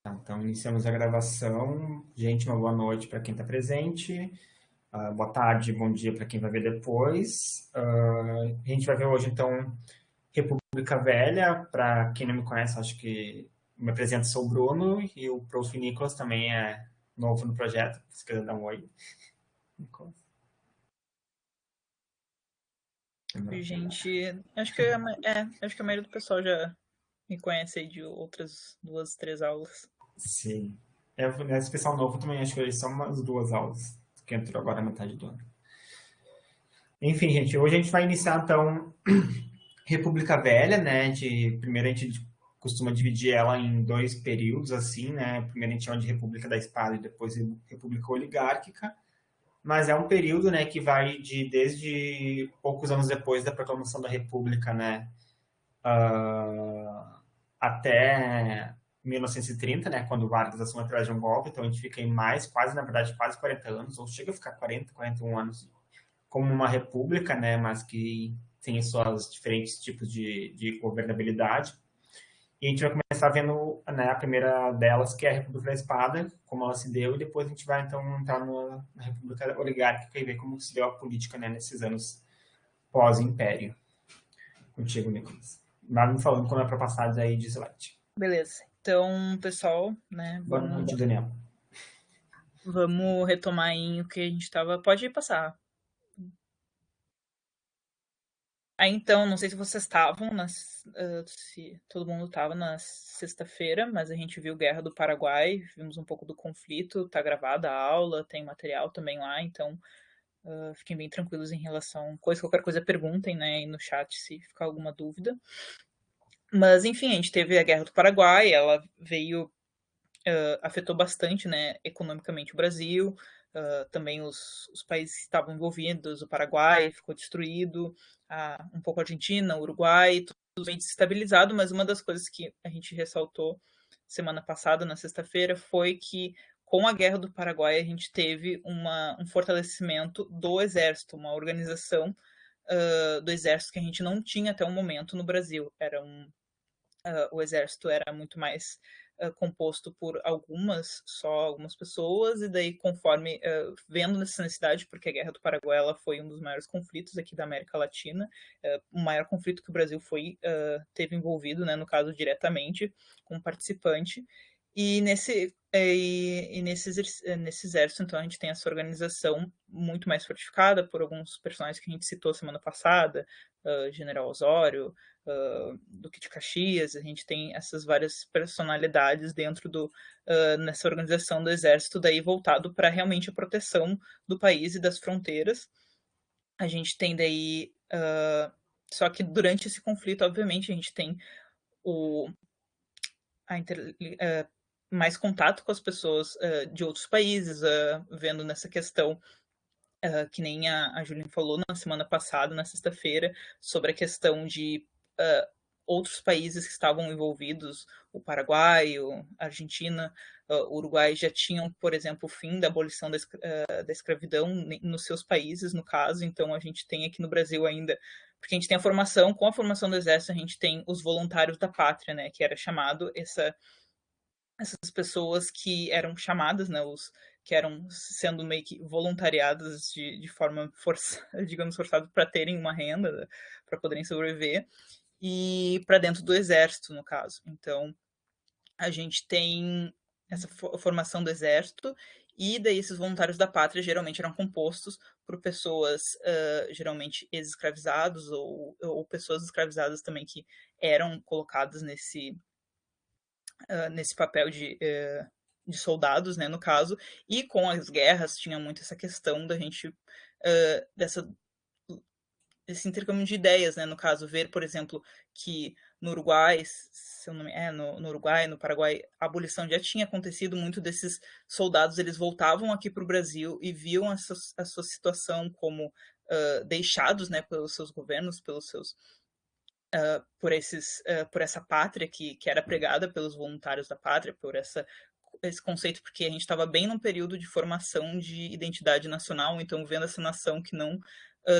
Tá, então, iniciamos a gravação. Gente, uma boa noite para quem está presente. Boa tarde, bom dia para quem vai ver depois. A gente vai ver hoje, então, República Velha. Para quem não me conhece, acho que me apresento, sou o Bruno e o Prof. Nicolas também é novo no projeto. Se quiser dar um oi. Nicolas. Oi, gente, acho que a maioria do pessoal já me conhece aí de outras duas, três aulas. Sim. Esse pessoal novo também, acho que eles são umas duas aulas, que entrou agora na metade do ano. Enfim, gente, hoje a gente vai iniciar, então, República Velha, né? Primeiro a gente costuma dividir ela em dois períodos, assim, né? Primeiro a gente chama de República da Espada e depois República Oligárquica. Mas é um período, né, que vai desde poucos anos depois da proclamação da República, né? Até 1930, né? Quando Vargas assume através de um golpe. Então a gente fica em mais, quase, na verdade, quase 40 anos, ou chega a ficar 40, 41 anos como uma república, né, mas que tem suas diferentes tipos de governabilidade. E a gente vai começar vendo, né, a primeira delas, que é a República da Espada, como ela se deu, e depois a gente vai, então, entrar na República Oligárquica e ver como se deu a política, né, nesses anos pós-império. Contigo, Nicolas. Vai me falando quando é para passar aí de slide. Beleza, então, pessoal, né, Boa noite, Daniel. vamos retomar em o que a gente estava. Pode passar. Aí, então, não sei se vocês estavam, se todo mundo estava na sexta-feira, mas a gente viu Guerra do Paraguai, vimos um pouco do conflito, tá gravada a aula, tem material também lá, então fiquem bem tranquilos em relação. Qualquer coisa perguntem, né, aí no chat se ficar alguma dúvida. Mas, enfim, a gente teve a Guerra do Paraguai, ela veio, afetou bastante, né, economicamente o Brasil, também os países que estavam envolvidos, o Paraguai ficou destruído, um pouco a Argentina, o Uruguai, tudo bem desestabilizado, mas uma das coisas que a gente ressaltou semana passada, na sexta-feira, foi que com a Guerra do Paraguai a gente teve um fortalecimento do Exército, uma organização do Exército que a gente não tinha até o momento no Brasil. O exército era muito mais composto por algumas pessoas, e daí conforme, vendo essa necessidade, porque a Guerra do Paraguai ela foi um dos maiores conflitos aqui da América Latina, o maior conflito que o Brasil teve envolvido, né, no caso diretamente, como participante, nesse exército, então, a gente tem essa organização muito mais fortificada por alguns personagens que a gente citou semana passada, General Osório, Duque de Caxias, a gente tem essas várias personalidades nessa organização do exército, daí voltado para realmente a proteção do país e das fronteiras. A gente tem daí, só que durante esse conflito, obviamente, a gente tem o, a inter, mais contato com as pessoas de outros países, vendo nessa questão que nem a Juliana falou na semana passada, na sexta-feira, sobre a questão de outros países que estavam envolvidos, o Paraguai, a Argentina, o Uruguai já tinham, por exemplo, o fim da abolição da escravidão nos seus países, no caso, então a gente tem aqui no Brasil ainda, porque a gente tem com a formação do Exército, a gente tem os voluntários da pátria, né, que era chamado essas pessoas que eram chamadas, né, que eram sendo meio que voluntariadas de forma digamos, forçada para terem uma renda, para poderem sobreviver, e para dentro do exército, no caso. Então, a gente tem essa formação do exército, e daí esses voluntários da pátria geralmente eram compostos por pessoas, geralmente ex-escravizados, ou pessoas escravizadas também que eram colocadas nesse papel de soldados, né, no caso, e com as guerras tinha muito essa questão da gente, dessa esse intercâmbio de ideias, né? No caso, ver, por exemplo, que no Uruguai, se eu não me... no Uruguai, no Paraguai, a abolição já tinha acontecido, muito desses soldados eles voltavam aqui para o Brasil e viam a sua situação como deixados, né, pelos seus governos, por essa pátria que era pregada pelos voluntários da pátria, esse conceito, porque a gente estava bem num período de formação de identidade nacional, então vendo essa nação que não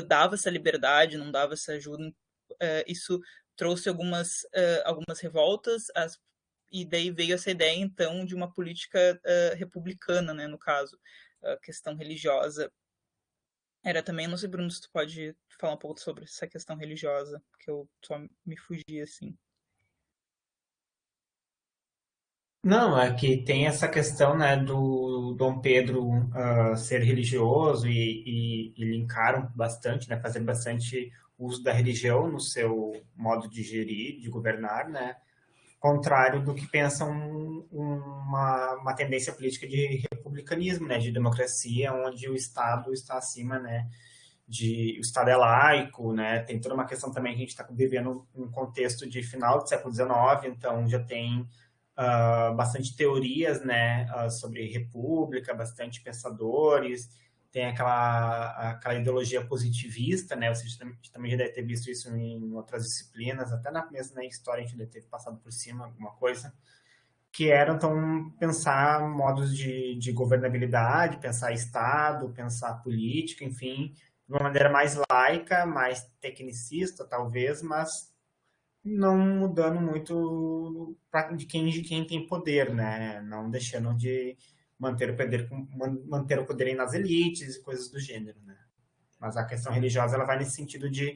dava essa liberdade, não dava essa ajuda, isso trouxe algumas revoltas, e daí veio essa ideia, então, de uma política republicana, né, no caso, a questão religiosa. Era também, não sei, Bruno, se tu pode falar um pouco sobre essa questão religiosa, que eu só me fugi, assim. Não, é que tem essa questão, né, do Dom Pedro ser religioso e linkaram bastante, né, fazer bastante uso da religião no seu modo de gerir, de governar, né, contrário do que pensa uma tendência política de republicanismo, né, de democracia, onde o Estado está acima, né, o Estado é laico, né, tem toda uma questão também que a gente está vivendo um contexto de final do século XIX, então já tem bastante teorias, né, sobre república, bastante pensadores, tem aquela ideologia positivista, né, você também já deve ter visto isso em outras disciplinas, até na mesma história a gente deve ter passado por cima alguma coisa, que eram, então, pensar modos de governabilidade, pensar Estado, pensar política, enfim, de uma maneira mais laica, mais tecnicista, talvez, mas não mudando muito de quem tem poder, né? Não deixando de manter o poder nas elites e coisas do gênero, né? Mas a questão religiosa ela vai nesse sentido de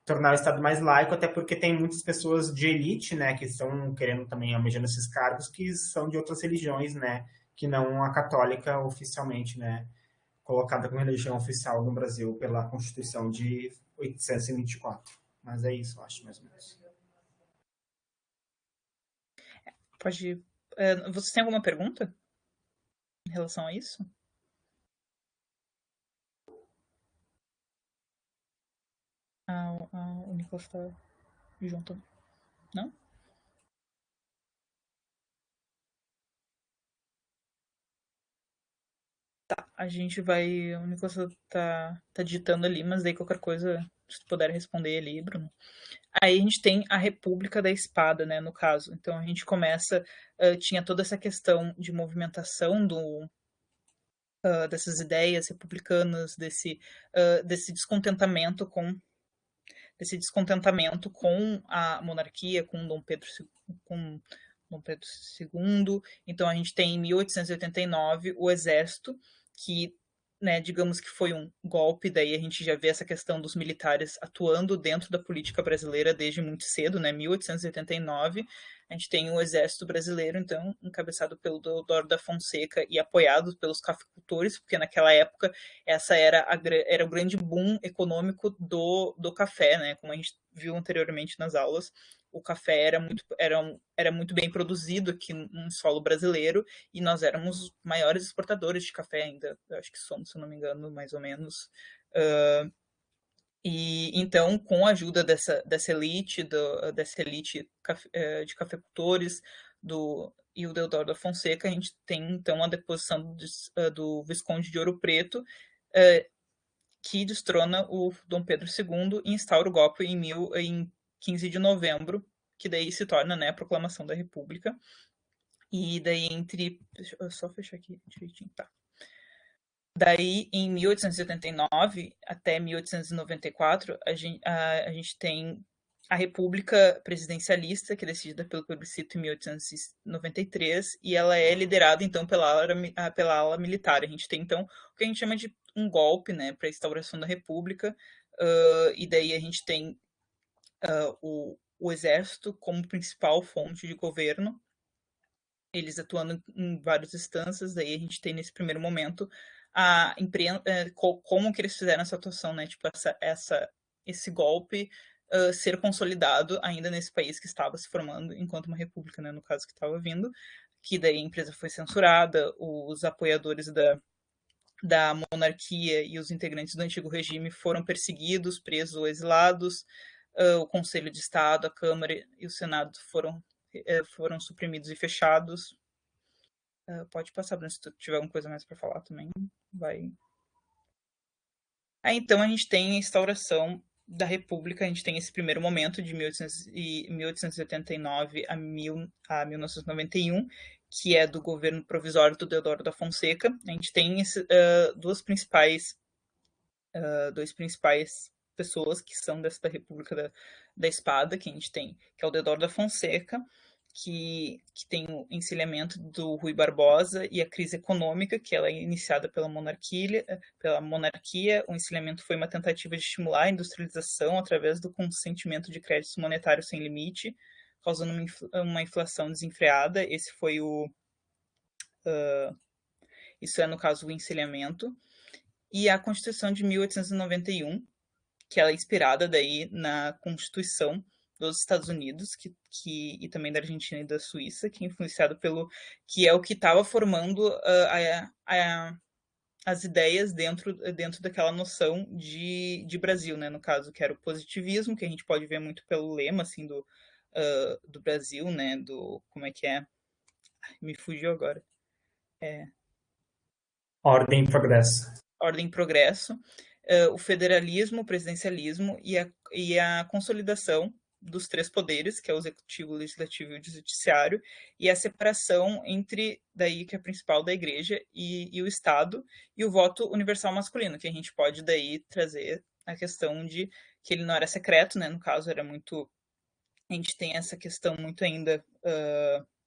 tornar o Estado mais laico, até porque tem muitas pessoas de elite, né, que estão querendo também almejando esses cargos, que são de outras religiões, né, que não a católica oficialmente, né, colocada como religião oficial no Brasil pela Constituição de 824. Mas é isso, eu acho, mais ou menos. Pode. Você tem alguma pergunta em relação a isso? O Nicolas está junto. Não? Tá, a gente vai. O Nicolas tá digitando ali, mas daí qualquer coisa, se tu puder responder ali, Bruno. Aí a gente tem a República da Espada, né, no caso. Então a gente começa. Tinha toda essa questão de movimentação dessas ideias republicanas, desse descontentamento com a monarquia, com Dom Pedro II. Então a gente tem em 1889 o exército que, né, digamos que foi um golpe, daí a gente já vê essa questão dos militares atuando dentro da política brasileira desde muito cedo, né, 1889, a gente tem o exército brasileiro, então, encabeçado pelo Deodoro da Fonseca e apoiado pelos cafeicultores, porque naquela época essa era o grande boom econômico do café, né, como a gente viu anteriormente nas aulas, o café era muito bem produzido aqui no solo brasileiro e nós éramos os maiores exportadores de café ainda, eu acho que somos, se não me engano, mais ou menos. E então, com a ajuda dessa elite, de cafeicultores e o Deodoro da Fonseca, a gente tem então a deposição do Visconde de Ouro Preto, que destrona o Dom Pedro II e instaura o golpe em 15 de novembro, que daí se torna, né, a proclamação da República. E daí deixa eu só fechar aqui direitinho, tá. Daí, em 1879 até 1894, a gente tem a República Presidencialista, que é decidida pelo plebiscito em 1893, e ela é liderada, então, pela ala militar. A gente tem, então, o que a gente chama de um golpe, né, para a instauração da República, e daí a gente tem o Exército como principal fonte de governo, eles atuando em várias instâncias, daí a gente tem nesse primeiro momento a como que eles fizeram essa atuação, né? Tipo, esse golpe ser consolidado ainda nesse país que estava se formando enquanto uma república, né? No caso que estava vindo, que daí a empresa foi censurada, os apoiadores da monarquia e os integrantes do antigo regime foram perseguidos, presos ou exilados, o Conselho de Estado, a Câmara e o Senado foram suprimidos e fechados. Pode passar, Bruno, se tu tiver alguma coisa mais para falar também, vai. Então a gente tem a instauração da República, a gente tem esse primeiro momento de 1889 a 1991, que é do governo provisório do Deodoro da Fonseca. A gente tem dois principais pessoas que são dessa República da Espada, que a gente tem, que é o Deodoro da Fonseca, que tem o encilhamento do Rui Barbosa e a crise econômica, que ela é iniciada pela monarquia. O encilhamento foi uma tentativa de estimular a industrialização através do consentimento de créditos monetários sem limite, causando uma inflação desenfreada. Esse foi isso é, no caso, o encilhamento. E a Constituição de 1891, que ela é inspirada daí na Constituição dos Estados Unidos, e também da Argentina e da Suíça, que é influenciado que é o que estava formando as ideias dentro daquela noção de Brasil, né? No caso, que era o positivismo, que a gente pode ver muito pelo lema, assim, do Brasil, né? Como é que é? Me fugiu agora. Ordem e progresso. Ordem e progresso, o federalismo, o presidencialismo e a consolidação dos três poderes, que é o executivo, o legislativo e o judiciário, e a separação entre, daí que é a principal, da igreja e o Estado, e o voto universal masculino, que a gente pode daí trazer a questão de que ele não era secreto, né, no caso era muito... A gente tem essa questão muito ainda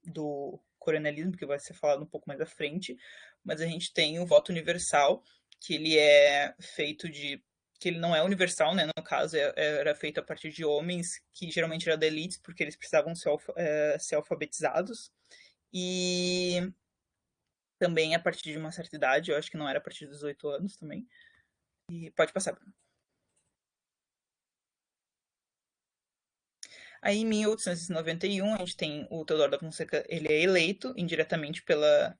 do coronelismo, que vai ser falado um pouco mais à frente, mas a gente tem o voto universal, que ele é feito que ele não é universal, né? No caso, era feito a partir de homens que geralmente eram da elite, porque eles precisavam ser alfabetizados. E também a partir de uma certa idade, eu acho que não era a partir dos 18 anos também. E pode passar, Bruno. Aí, em 1891, a gente tem o Teodoro da Fonseca, ele é eleito indiretamente pela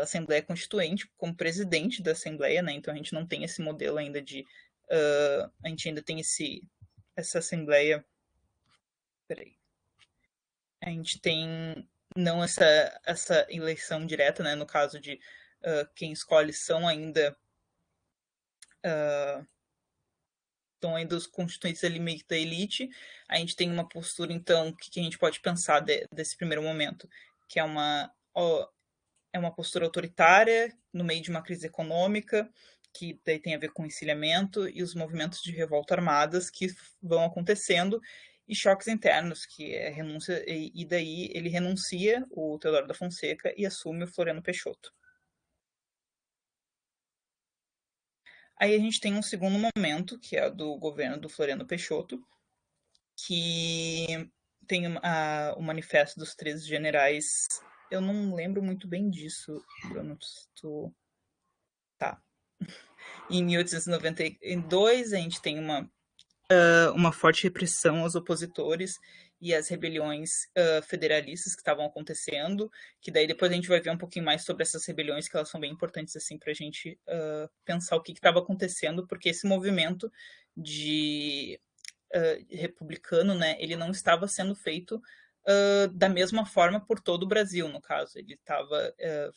Assembleia Constituinte como presidente da Assembleia, né? Então a gente não tem esse modelo ainda a gente ainda tem essa Assembleia... Peraí. A gente tem não essa eleição direta, né? No caso de quem escolhe são ainda os constituintes ali meio da elite. A gente tem uma postura, então, o que a gente pode pensar desse primeiro momento? Que é uma postura autoritária no meio de uma crise econômica, que daí tem a ver com encilhamento e os movimentos de revolta armadas que vão acontecendo, e choques internos, que é renúncia, e daí ele renuncia, o Teodoro da Fonseca, e assume o Floriano Peixoto. Aí a gente tem um segundo momento, que é do governo do Floriano Peixoto, que tem o manifesto dos 13 generais. Eu não lembro muito bem disso, Bruno. Tá. Em 1892, a gente tem uma forte repressão aos opositores e às rebeliões federalistas que estavam acontecendo, que daí depois a gente vai ver um pouquinho mais sobre essas rebeliões, que elas são bem importantes assim, para a gente pensar o que estava acontecendo, porque esse movimento de republicano, né, ele não estava sendo feito da mesma forma por todo o Brasil, no caso. Ele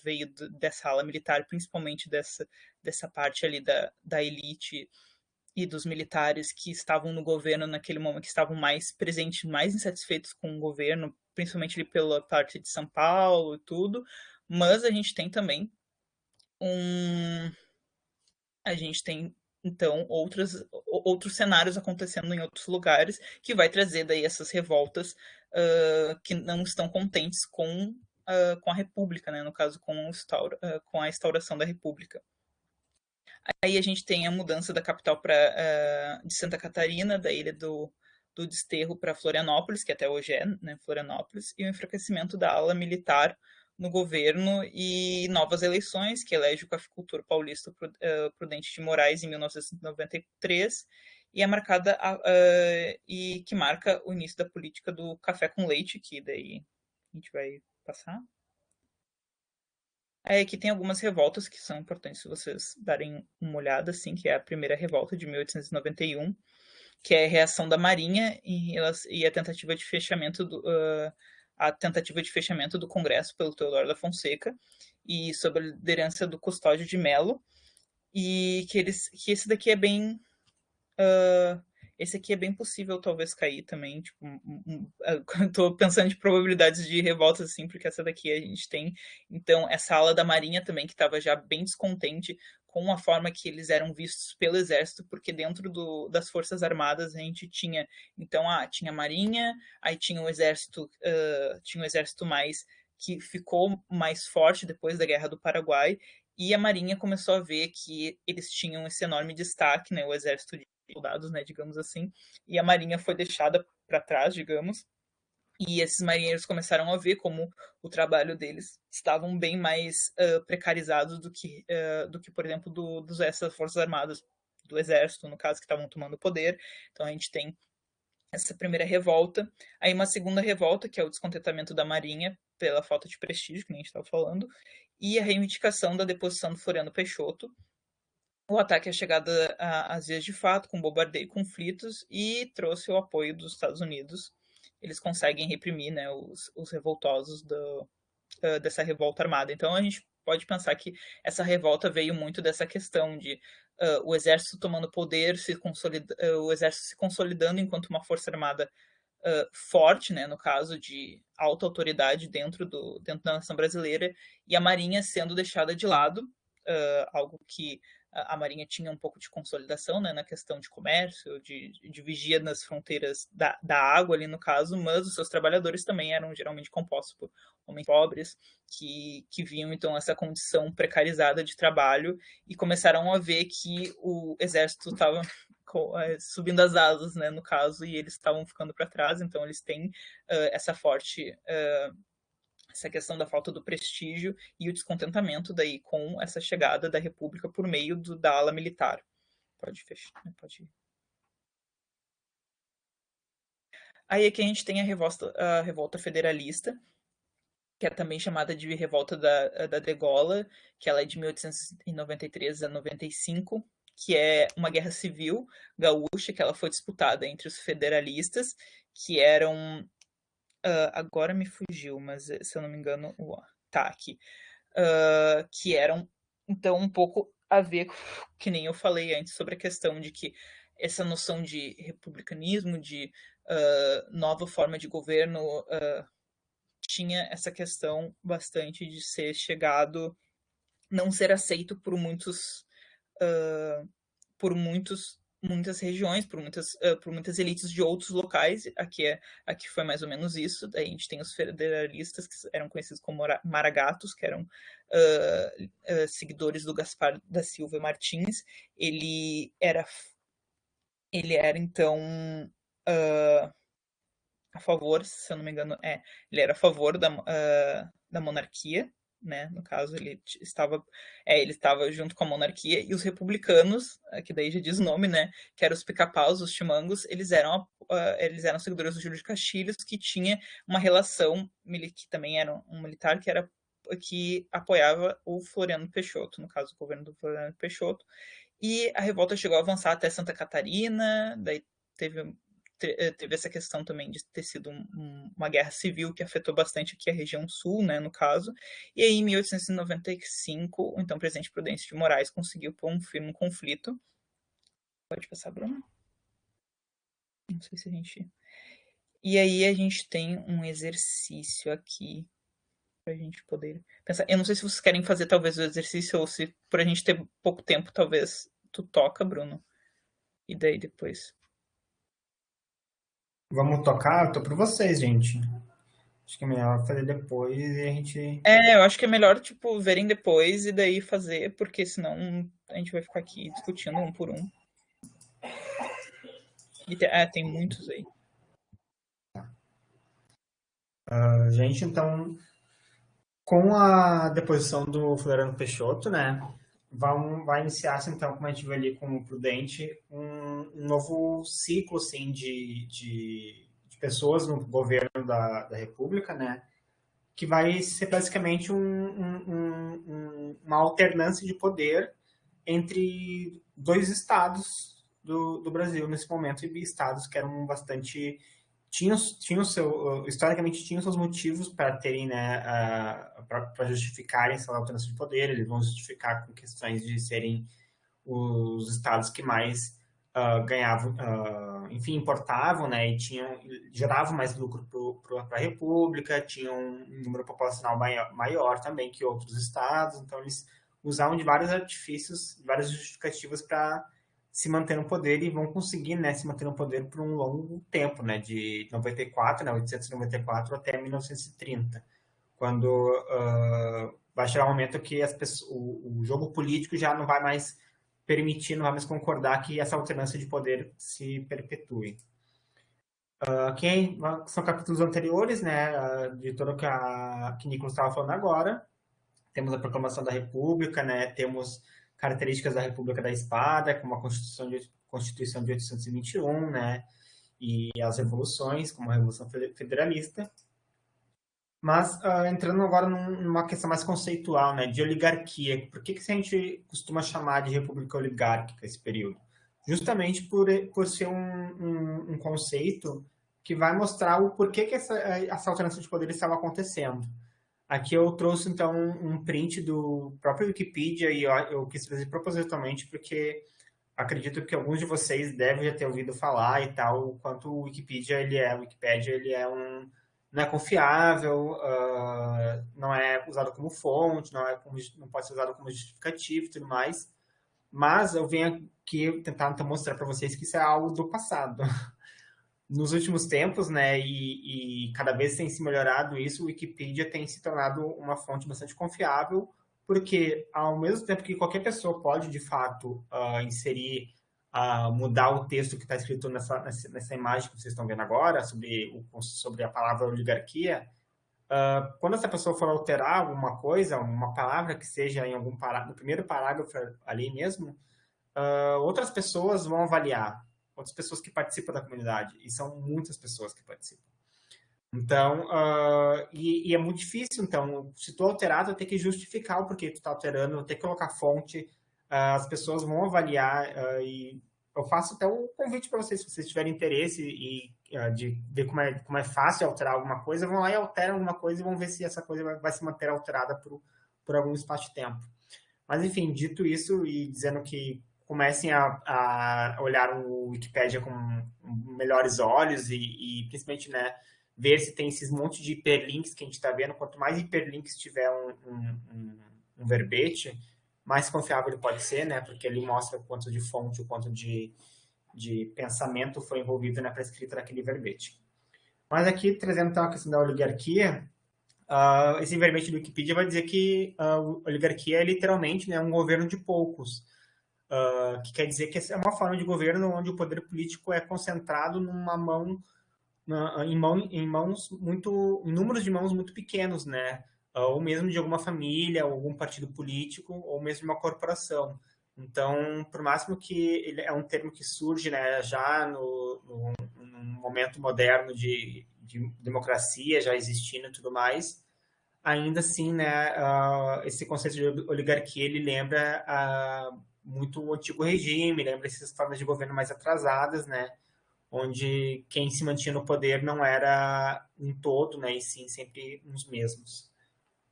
veio dessa ala militar, principalmente dessa parte ali da elite e dos militares que estavam no governo naquele momento, que estavam mais presentes, mais insatisfeitos com o governo, principalmente ali pela parte de São Paulo e tudo. Mas a gente tem também a gente tem então outros cenários acontecendo em outros lugares, que vai trazer daí essas revoltas que não estão contentes com a República, né? No caso com a instauração da República. Aí a gente tem a mudança da capital de Santa Catarina, da ilha do Desterro, para Florianópolis, que até hoje é, né, Florianópolis, e o enfraquecimento da ala militar no governo e novas eleições, que elege o cafeicultor paulista Prudente de Moraes em 1993, e é marcada e que marca o início da política do café com leite, que daí a gente vai passar. Aqui tem algumas revoltas que são importantes se vocês darem uma olhada, assim, que é a primeira revolta de 1891, que é a reação da Marinha e a tentativa de fechamento do Congresso pelo Teodoro da Fonseca, e sob a liderança do Custódio de Mello, e que esse daqui é bem... esse aqui é bem possível talvez cair também, tipo, tô pensando de probabilidades de revoltas, assim, porque essa daqui a gente tem, então, essa ala da Marinha também, que estava já bem descontente com a forma que eles eram vistos pelo Exército, porque dentro das Forças Armadas a gente tinha, então, tinha a Marinha, aí tinha o Exército mais, que ficou mais forte depois da Guerra do Paraguai, e a Marinha começou a ver que eles tinham esse enorme destaque, né, o exército de soldados, né, digamos assim, e a Marinha foi deixada para trás, digamos, e esses marinheiros começaram a ver como o trabalho deles estavam bem mais precarizados do que, por exemplo, dessas Forças Armadas, do Exército, no caso, que estavam tomando poder. Então a gente tem essa primeira revolta, aí uma segunda revolta, que é o descontentamento da Marinha pela falta de prestígio, que nem a gente estava falando, e a reivindicação da deposição do Floriano Peixoto, o ataque à chegada às vias de fato, com bombardeio e conflitos, e trouxe o apoio dos Estados Unidos. Eles conseguem reprimir, né, os revoltosos dessa revolta armada. Então a gente pode pensar que essa revolta veio muito dessa questão de o exército tomando poder, o exército se consolidando enquanto uma força armada forte, né, no caso de alta autoridade dentro da nação brasileira, e a Marinha sendo deixada de lado, algo que a Marinha tinha um pouco de consolidação, né, na questão de comércio, de vigia nas fronteiras da água ali no caso, mas os seus trabalhadores também eram geralmente compostos por homens pobres, que viam então essa condição precarizada de trabalho e começaram a ver que o exército estava subindo as asas, né, no caso, e eles estavam ficando para trás, então eles têm essa questão da falta do prestígio e o descontentamento daí com essa chegada da República por meio da ala militar. Pode fechar, né? Pode ir. Aí aqui a gente tem a revolta federalista, que é também chamada de revolta da degola, que ela é de 1893 a 95, que é uma guerra civil gaúcha, que ela foi disputada entre os federalistas, que eram agora me fugiu, mas se eu não me engano, tá aqui. Que eram, então, um pouco a ver, que nem eu falei antes, sobre a questão de que essa noção de republicanismo, de nova forma de governo, tinha essa questão bastante de ser chegado, não ser aceito por muitas regiões, por muitas elites de outros locais. Aqui foi mais ou menos isso. Daí a gente tem os federalistas, que eram conhecidos como maragatos, que eram seguidores do Gaspar da Silva Martins. Ele era então a favor, se eu não me engano, ele era a favor da monarquia, né? No caso, ele estava junto com a monarquia, e os republicanos, que daí já diz o nome, né? Que eram os pica-paus, os chimangos, eles eram seguidores do Júlio de Castilhos, que tinha uma relação, que também era um militar, que apoiava o Floriano Peixoto, no caso, o governo do Floriano Peixoto. E a revolta chegou a avançar até Santa Catarina, daí teve essa questão também de ter sido uma guerra civil que afetou bastante aqui a região sul, né, no caso. E aí, em 1895, o então presidente Prudêncio de Moraes conseguiu pôr um fim no conflito. Pode passar, Bruno? Não sei se a gente... E aí a gente tem um exercício aqui pra gente poder pensar. Eu não sei se vocês querem fazer talvez o exercício, ou se por a gente ter pouco tempo, talvez tu toca, Bruno. E daí depois... Vamos tocar? Eu tô por vocês, gente. Acho que é melhor fazer depois e a gente... eu acho que é melhor, tipo, verem depois e daí fazer, porque senão a gente vai ficar aqui discutindo um por um. E tem muitos aí. Gente, então, com a deposição do Floriano Peixoto, né, vai iniciar-se, então, como a gente vê ali com o Prudente, um novo ciclo, assim, de pessoas no governo da República, né, que vai ser basicamente uma alternância de poder entre dois estados do Brasil nesse momento, e estados que eram bastante... historicamente tinham seus motivos para terem, né, para justificarem essa alternância de poder. Eles vão justificar com questões de serem os estados que mais ganhavam, enfim, importavam, né, e geravam mais lucro para a República, tinham um número populacional maior também que outros estados, então eles usavam de vários artifícios, várias justificativas para se manter no poder e vão conseguir, né, se manter no poder por um longo tempo, né, de 94, né, 894 até 1930, quando vai chegar um momento que o jogo político já não vai mais permitir, não vai mais concordar que essa alternância de poder se perpetue. São capítulos anteriores, né, de tudo que Nicolas estava falando agora. Temos a proclamação da República, né, temos características da República da Espada, como a Constituição de 821, né, e as revoluções, como a Revolução Federalista. Mas entrando agora numa questão mais conceitual, né, de oligarquia, por que a gente costuma chamar de república oligárquica esse período? Justamente por ser um conceito que vai mostrar o porquê que essa alternância de poder estava acontecendo. Aqui eu trouxe, então, um print do próprio Wikipedia e eu quis trazer propositalmente porque acredito que alguns de vocês devem já ter ouvido falar e tal, o quanto o Wikipedia, ele é não é confiável, não é usado como fonte, não pode ser usado como justificativo e tudo mais. Mas eu venho aqui tentar então, mostrar para vocês que isso é algo do passado. Nos últimos tempos, né, e cada vez tem se melhorado isso, o Wikipedia tem se tornado uma fonte bastante confiável, porque ao mesmo tempo que qualquer pessoa pode, de fato, inserir, mudar o texto que está escrito nessa imagem que vocês estão vendo agora, sobre a palavra oligarquia, quando essa pessoa for alterar alguma coisa, uma palavra que seja em algum parágrafo, no primeiro parágrafo ali mesmo, outras pessoas vão avaliar, outras pessoas que participam da comunidade, e são muitas pessoas que participam. Então, e é muito difícil, então, se tu alterar, tu tem que justificar o porquê tu tá alterando, tem que colocar fonte, as pessoas vão avaliar, e eu faço até um convite para vocês, se vocês tiverem interesse de ver como é fácil alterar alguma coisa, vão lá e alteram alguma coisa e vão ver se essa coisa vai se manter alterada por algum espaço de tempo. Mas, enfim, dito isso e dizendo que comecem a olhar o Wikipedia com melhores olhos e principalmente, né, ver se tem esses monte de hiperlinks que a gente está vendo. Quanto mais hiperlinks tiver um verbete, mais confiável ele pode ser, né, porque ele mostra o quanto de fonte, o quanto de pensamento foi envolvido na escrita daquele verbete. Mas aqui, trazendo então a questão da oligarquia, esse verbete do Wikipedia vai dizer que a oligarquia é literalmente, né, um governo de poucos, que quer dizer que é uma forma de governo onde o poder político é concentrado numa mão, em números de mãos muito pequenos, né, ou mesmo de alguma família, ou algum partido político, ou mesmo de uma corporação. Então, por máximo que ele é um termo que surge, né, já no momento moderno de democracia já existindo e tudo mais, ainda assim, né, esse conceito de oligarquia ele lembra muito o antigo regime, lembra essas formas de governo mais atrasadas, né, onde quem se mantinha no poder não era um todo, né, e sim sempre uns mesmos.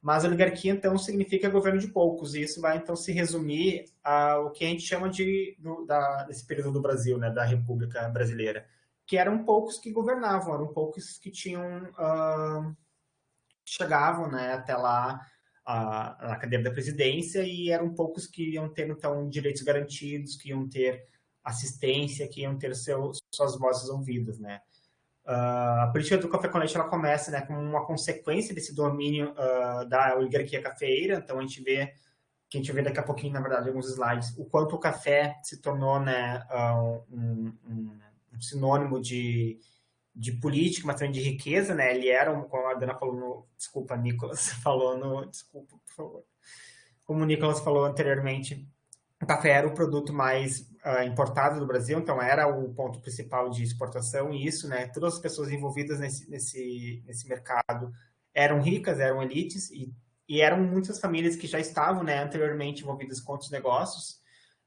Mas oligarquia, então, significa governo de poucos, e isso vai, então, se resumir ao que a gente chama desse período do Brasil, né, da República Brasileira, que eram poucos que governavam, eram poucos que chegavam, né, até lá na cadeira da presidência e eram poucos que iam ter, então, direitos garantidos, que iam ter assistência, que iam ter suas vozes ouvidas, né. A política do café com leite ela começa, né, como uma consequência desse domínio da oligarquia cafeeira. Então a gente vê daqui a pouquinho, na verdade, alguns slides, o quanto o café se tornou, né, um sinônimo de política, mas também de riqueza, né? Ele era, como a Dana falou desculpa, Nicolas falou desculpa, por favor. Como o Nicolas falou anteriormente, o café era o produto mais importado do Brasil, então era o ponto principal de exportação, e isso, né, todas as pessoas envolvidas nesse mercado eram ricas, eram elites, e eram muitas famílias que já estavam, né, anteriormente envolvidas com outros negócios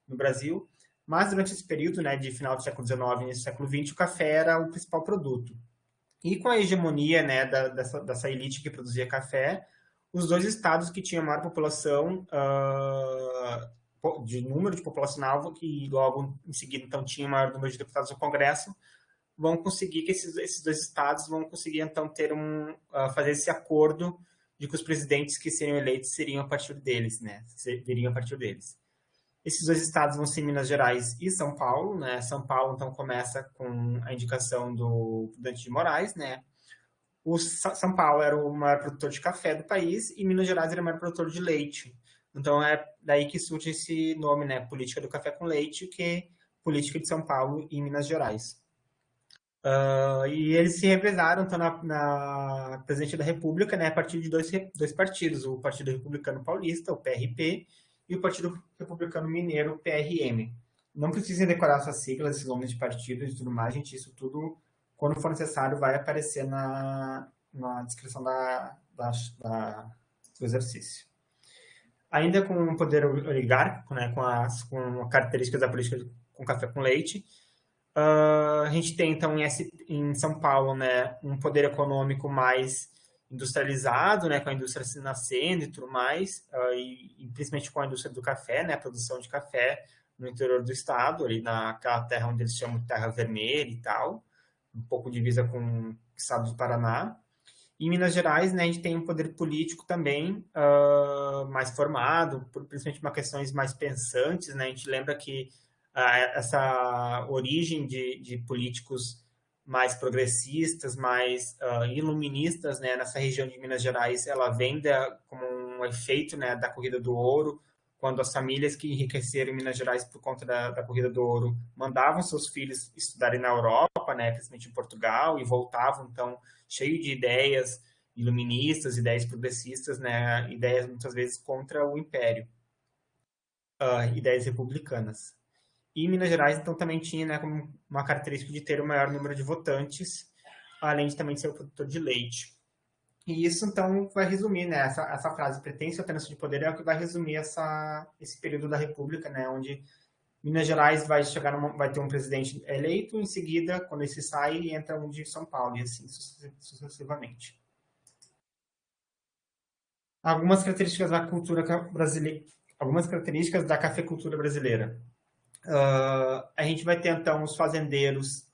no Brasil, mas durante esse período, né, de final do século XIX e início do século XX, o café era o principal produto. E com a hegemonia, né, dessa elite que produzia café, os dois estados que tinham maior população de número de populacional, que logo em seguida então tinha o maior número de deputados no Congresso, vão conseguir que esses dois estados vão conseguir então fazer esse acordo de que os presidentes que seriam eleitos seriam a partir deles, né? Viriam a partir deles. Esses dois estados vão ser Minas Gerais e São Paulo, né? São Paulo então começa com a indicação do Dante de Moraes, né? São Paulo era o maior produtor de café do país e Minas Gerais era o maior produtor de leite. Então é daí que surge esse nome, né? Política do café com leite, que é política de São Paulo e Minas Gerais. E eles se revezaram então, na presidência da República, né, a partir de dois partidos, o Partido Republicano Paulista, o PRP, e o Partido Republicano Mineiro, o PRM. Não precisem decorar essas siglas, esses nomes de partidos e tudo mais, gente, isso tudo, quando for necessário, vai aparecer na descrição do exercício. Ainda com o poder oligárquico, né, com características da política com café com leite, a gente tem, então, em São Paulo, né, um poder econômico mais industrializado, né, com a indústria se nascendo e tudo mais, e principalmente com a indústria do café, né, a produção de café no interior do estado, ali naquela terra onde eles chamam de Terra Vermelha e tal, um pouco divisa com o estado do Paraná. E em Minas Gerais, né, a gente tem um poder político também mais formado, principalmente por questões mais pensantes, né, a gente lembra que essa origem de políticos mais progressistas, mais iluministas, né, nessa região de Minas Gerais, ela vem como um efeito, né, da Corrida do Ouro, quando as famílias que enriqueceram em Minas Gerais por conta da Corrida do Ouro mandavam seus filhos estudarem na Europa, né, principalmente em Portugal, e voltavam, então, cheio de ideias iluministas, ideias progressistas, né, ideias muitas vezes contra o Império, ideias republicanas. E Minas Gerais, então, também tinha, né, como uma característica de ter o maior número de votantes, além de também ser o produtor de leite. E isso, então, vai resumir, né, essa frase, pretende alternância de poder, é o que vai resumir esse período da República, né, onde Minas Gerais vai ter um presidente eleito, em seguida, quando esse sai, entra um de São Paulo, e assim sucessivamente. Algumas características da cultura brasileira, algumas características da cafeicultura brasileira. A gente vai ter, então, os fazendeiros,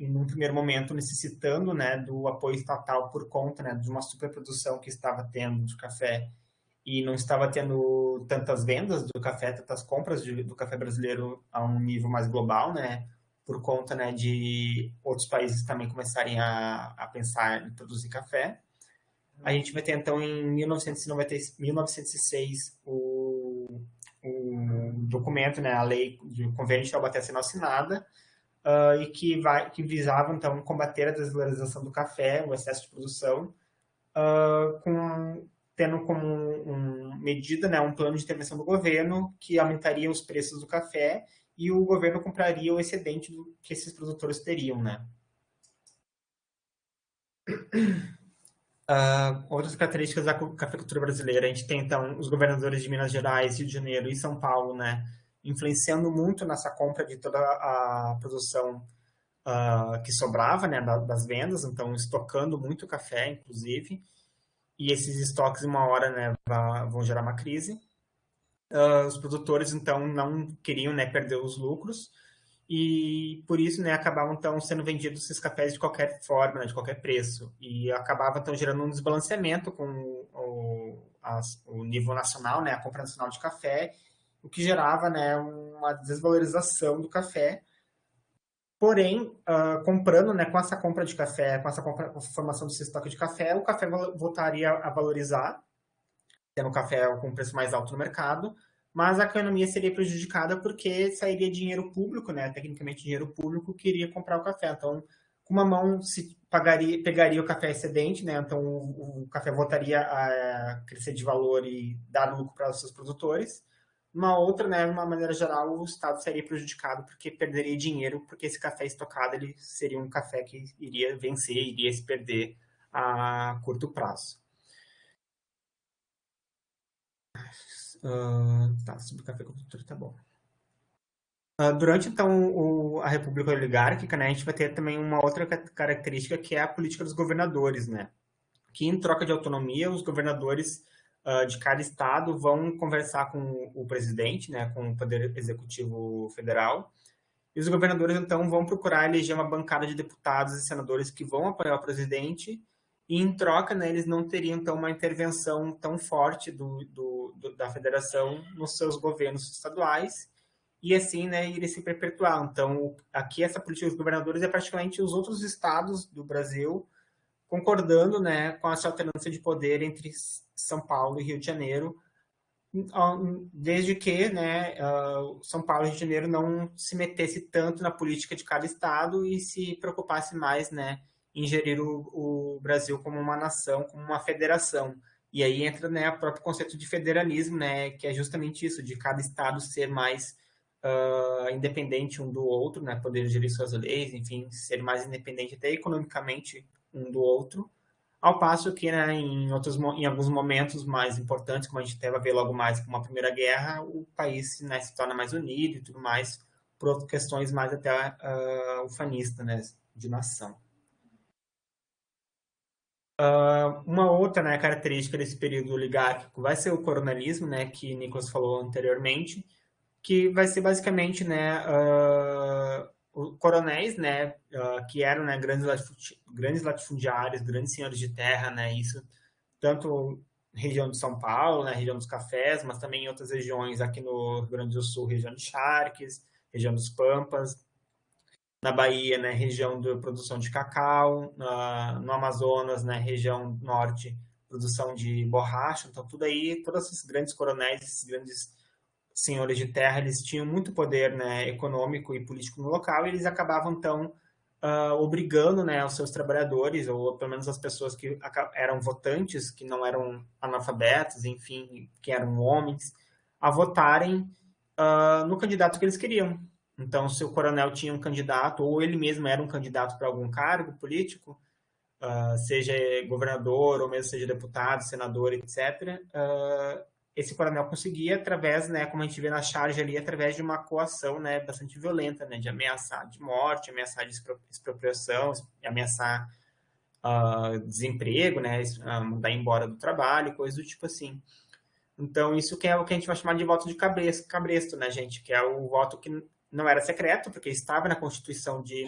em um primeiro momento, necessitando, né, do apoio estatal por conta, né, de uma superprodução que estava tendo de café e não estava tendo tantas vendas do café, tantas compras do café brasileiro a um nível mais global, né, por conta, né, de outros países também começarem a pensar em produzir café. A gente vai ter, então, em 1906, o documento, né, a lei de convênio de Taubaté sendo assinada, e que visava, então, combater a desvalorização do café, o excesso de produção, tendo como medida, né, um plano de intervenção do governo que aumentaria os preços do café e o governo compraria o excedente que esses produtores teriam, né. Outras características da cafeicultura brasileira, a gente tem, então, os governadores de Minas Gerais, Rio de Janeiro e São Paulo, né, influenciando muito nessa compra de toda a produção que sobrava, né, das vendas, então estocando muito café, inclusive, e esses estoques, uma hora, né, vão gerar uma crise. Os produtores, então, não queriam, né, perder os lucros, e por isso, né, acabavam, então, sendo vendidos esses cafés de qualquer forma, né, de qualquer preço, e acabava, então, gerando um desbalanceamento com o nível nacional, né, a compra nacional de café, o que gerava, né, uma desvalorização do café. Porém, comprando, né, com essa compra de café, com essa formação desse estoque de café, o café voltaria a valorizar, tendo o café com preço mais alto no mercado, mas a economia seria prejudicada porque sairia dinheiro público, né, tecnicamente dinheiro público, que iria comprar o café. Então, com uma mão se pegaria o café excedente, né, então o café voltaria a crescer de valor e dar lucro para os seus produtores. Uma outra, né, de uma maneira geral, o Estado seria prejudicado porque perderia dinheiro, porque esse café estocado ele seria um café que iria vencer, iria se perder a curto prazo. Sobre cafeicultura, tá bom. Durante, então, a República Oligárquica, né, a gente vai ter também uma outra característica que é a política dos governadores, né? Que, em troca de autonomia, os governadores de cada estado vão conversar com o presidente, né, com o Poder Executivo Federal, e os governadores, então, vão procurar eleger uma bancada de deputados e senadores que vão apoiar o presidente, e em troca, né, eles não teriam, então, uma intervenção tão forte da federação nos seus governos estaduais, e assim, né, iria se perpetuar. Então, aqui essa política dos governadores é praticamente os outros estados do Brasil concordando, né, com essa alternância de poder entre São Paulo e Rio de Janeiro, desde que, né, São Paulo e Rio de Janeiro não se metesse tanto na política de cada estado e se preocupasse mais, né, em gerir o Brasil como uma nação, como uma federação. E aí entra, né, o próprio conceito de federalismo, né, que é justamente isso, de cada estado ser mais independente um do outro, né, poder gerir suas leis, enfim, ser mais independente até economicamente um do outro, ao passo que, né, em alguns momentos mais importantes, como a gente vai ver logo mais como a Primeira Guerra, o país, né, se torna mais unido e tudo mais, por outras questões mais até ufanistas, né, de nação. Uma outra, né, característica desse período oligárquico vai ser o coronelismo, né, que Nicolas falou anteriormente, que vai ser basicamente, né, coronéis, né, que eram, né, grandes latifundiários, grandes senhores de terra, né, isso tanto região de São Paulo, né, região dos cafés, mas também em outras regiões aqui no Rio Grande do Sul, região de Charques, região dos Pampas, na Bahia, né, região de produção de cacau, no Amazonas, né, região norte, produção de borracha, então tudo aí, todos esses grandes coronéis, esses grandes senhores de terra, eles tinham muito poder, né, econômico e político no local, e eles acabavam, então, obrigando, né, os seus trabalhadores, ou pelo menos as pessoas que eram votantes, que não eram analfabetos, enfim, que eram homens, a votarem no candidato que eles queriam. Então, se o coronel tinha um candidato, ou ele mesmo era um candidato para algum cargo político, seja governador, ou mesmo seja deputado, senador, etc., esse coronel conseguia, através, né, como a gente vê na charge ali, através de uma coação, né, bastante violenta, né, de ameaçar de morte, ameaçar de expropriação, ameaçar desemprego, né, mandar embora do trabalho, coisas do tipo assim. Então, isso que é o que a gente vai chamar de voto de cabresto, né, gente? Que é o voto que não era secreto, porque estava na Constituição de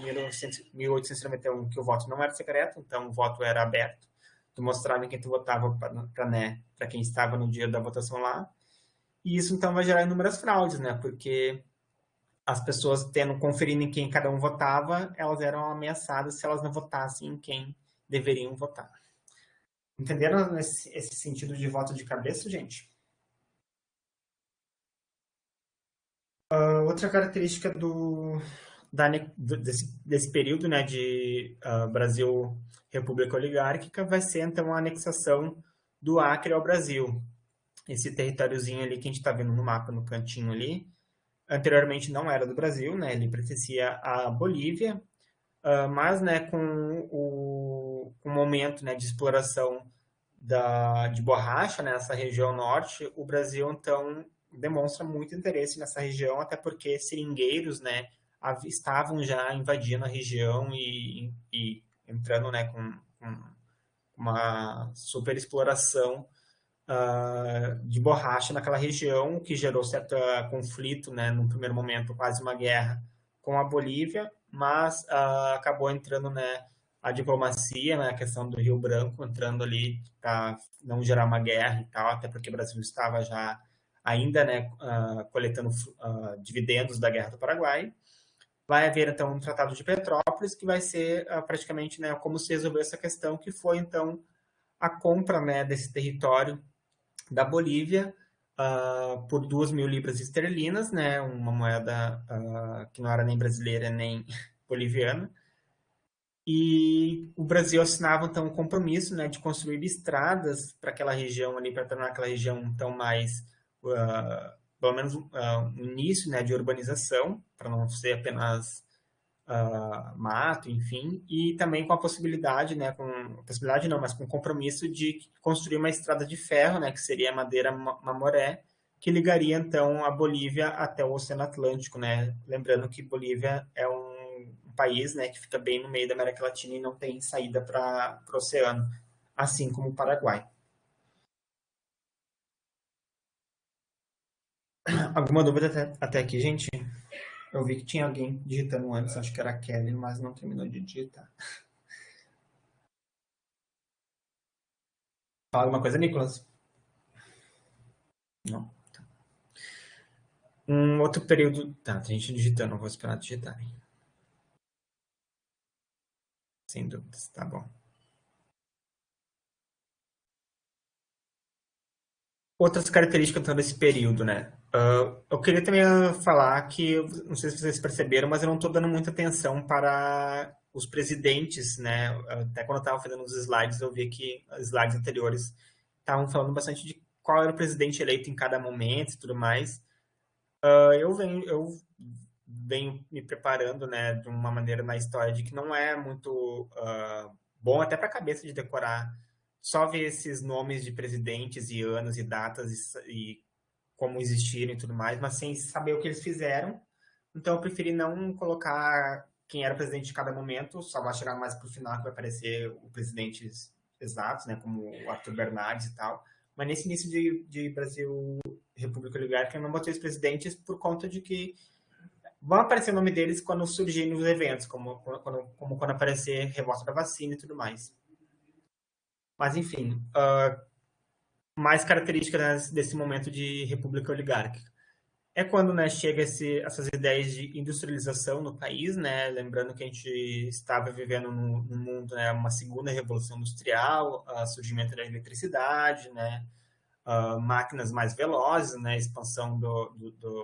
1891 que o voto não era secreto, então o voto era aberto. Tu mostrava em quem tu votava para quem estava no dia da votação lá. E isso, então, vai gerar inúmeras fraudes, né? Porque as pessoas conferindo em quem cada um votava, elas eram ameaçadas se elas não votassem em quem deveriam votar. Entenderam esse sentido de voto de cabeça, gente? Outra característica desse período, né, de Brasil República Oligárquica vai ser, então, a anexação do Acre ao Brasil. Esse territóriozinho ali que a gente está vendo no mapa, no cantinho ali, anteriormente não era do Brasil, né, ele pertencia à Bolívia, mas, né, com o momento, né, de exploração de borracha, né, nessa região norte, o Brasil, então, demonstra muito interesse nessa região, até porque seringueiros, né, estavam já invadindo a região e entrando, né, com uma super exploração de borracha naquela região, o que gerou certo conflito, né, no primeiro momento, quase uma guerra com a Bolívia, mas acabou entrando, né, a diplomacia, né, a questão do Rio Branco, entrando ali para não gerar uma guerra e tal, até porque o Brasil estava já ainda, né, coletando dividendos da Guerra do Paraguai. Vai haver, então, um Tratado de Petrópolis, que vai ser praticamente, né, como se resolveu essa questão, que foi, então, a compra, né, desse território da Bolívia por 2.000 libras esterlinas, né, uma moeda que não era nem brasileira nem boliviana. E o Brasil assinava então um compromisso, né, de construir estradas para aquela região ali, para tornar aquela região então mais, pelo menos um início, né, de urbanização, para não ser apenas mato, enfim, e também com a possibilidade, né, com possibilidade não, mas com o compromisso de construir uma estrada de ferro, né, que seria a Madeira Mamoré, que ligaria então a Bolívia até o Oceano Atlântico, né? Lembrando que Bolívia é um país, né, que fica bem no meio da América Latina e não tem saída para o oceano, assim como o Paraguai. Alguma dúvida até aqui, gente? Eu vi que tinha alguém digitando antes, acho que era a Kelly, mas não terminou de digitar. Fala alguma coisa, Nicolas? Não. Um outro período. Tá, tem gente digitando, eu vou esperar digitarem. Sem dúvidas, tá bom. Outras características então, desse período, né? Eu queria também falar que, não sei se vocês perceberam, mas eu não estou dando muita atenção para os presidentes, né? Até quando eu estava fazendo os slides, eu vi que os slides anteriores estavam falando bastante de qual era o presidente eleito em cada momento e tudo mais. Eu venho me preparando, né, de uma maneira na história de que não é muito bom até para a cabeça de decorar só ver esses nomes de presidentes e anos e datas e como existiram e tudo mais, mas sem saber o que eles fizeram. Então eu preferi não colocar quem era o presidente de cada momento, só vai chegar mais para o final que vai aparecer os presidentes exatos, né, como o Arthur Bernardes e tal. Mas nesse início de Brasil República Oligárquica, eu não botei os presidentes por conta de que vão aparecer o nome deles quando surgirem os eventos, como quando aparecer revolta da vacina e tudo mais. Mas, enfim, mais características desse momento de república oligárquica. É quando, né, chega essas ideias de industrialização no país, né? Lembrando que a gente estava vivendo num mundo, né, uma segunda revolução industrial, surgimento da eletricidade, né? Máquinas mais velozes, né? Expansão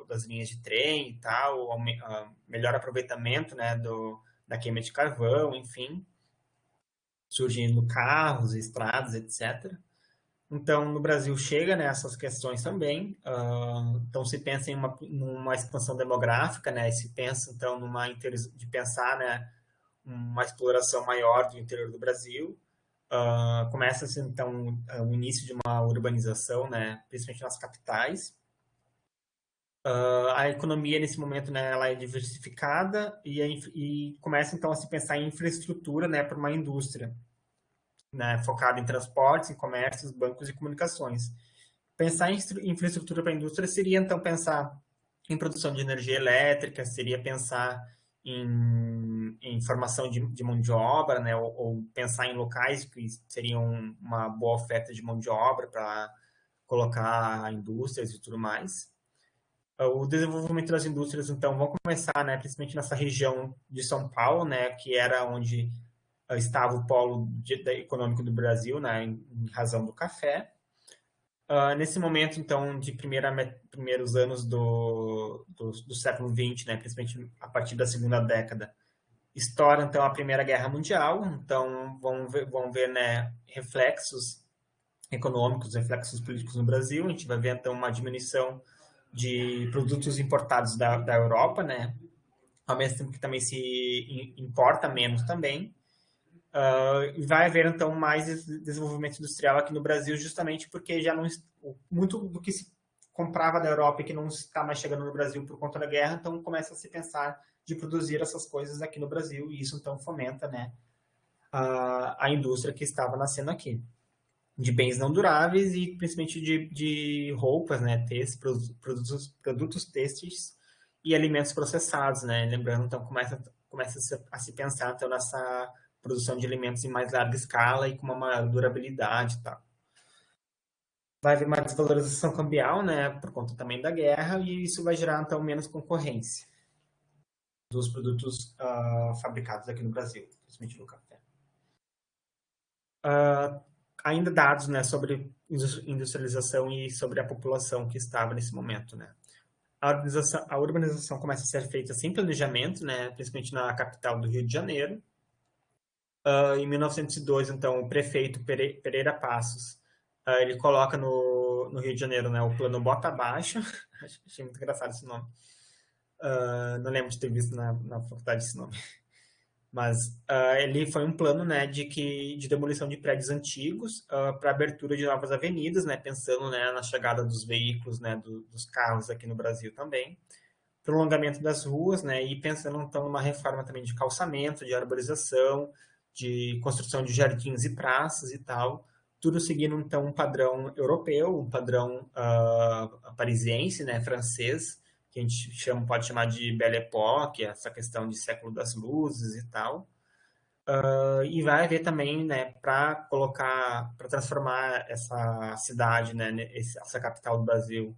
das linhas de trem e tal, melhor aproveitamento, né, da queima de carvão, enfim, surgindo carros, estradas, etc. Então, no Brasil chega, né, essas questões também. Então, se pensa numa expansão demográfica, né, se pensa, então, de pensar, né, uma exploração maior do interior do Brasil. Começa-se, então, o início de uma urbanização, né, principalmente nas capitais. A economia, nesse momento, né, ela é diversificada e começa, então, a se pensar em infraestrutura, né, para uma indústria, né, focada em transportes, em comércios, bancos e comunicações. Pensar em infraestrutura para a indústria seria, então, pensar em produção de energia elétrica, seria pensar em formação de mão de obra, né, ou pensar em locais que seriam uma boa oferta de mão de obra para colocar indústrias e tudo mais. O desenvolvimento das indústrias, então, vão começar, né, principalmente nessa região de São Paulo, né, que era onde estava o polo econômico do Brasil, né, em razão do café. Nesse momento, então, de primeiros anos do século XX, né, principalmente a partir da segunda década, estoura, então, a Primeira Guerra Mundial. Então, vão ver, né, reflexos econômicos, reflexos políticos no Brasil. A gente vai ver, então, uma diminuição de produtos importados da Europa, né, ao mesmo tempo que também se importa menos também. Vai haver, então, mais desenvolvimento industrial aqui no Brasil, justamente porque já não muito do que se comprava da Europa e que não está mais chegando no Brasil por conta da guerra, então começa a se pensar de produzir essas coisas aqui no Brasil, e isso, então, fomenta, né, a indústria que estava nascendo aqui, de bens não duráveis e principalmente de roupas, né, produtos têxteis e alimentos processados, né, lembrando, então, começa a se pensar, então, nessa produção de alimentos em mais larga escala e com uma maior durabilidade e tal. Vai haver uma desvalorização cambial, né, por conta também da guerra, e isso vai gerar, então, menos concorrência dos produtos fabricados aqui no Brasil, principalmente no café. Ainda dados, né, sobre industrialização e sobre a população que estava nesse momento, né. A urbanização começa a ser feita sem planejamento, né, principalmente na capital do Rio de Janeiro. Em 1902, então, o prefeito Pereira Passos, ele coloca no Rio de Janeiro, né, o plano Bota Abaixo. Achei muito engraçado esse nome. Não lembro de ter visto na faculdade esse nome. Mas ele foi um plano, né, de demolição de prédios antigos para abertura de novas avenidas, né, pensando, né, na chegada dos veículos, né, dos carros aqui no Brasil também. Prolongamento das ruas, né, e pensando, então, numa reforma também de calçamento, de arborização, de construção de jardins e praças e tal, tudo seguindo, então, um padrão europeu, um padrão parisiense, né, francês, que a gente pode chamar de Belle Époque, essa questão de século das luzes e tal. E vai haver também, né, para transformar essa cidade, né, essa capital do Brasil,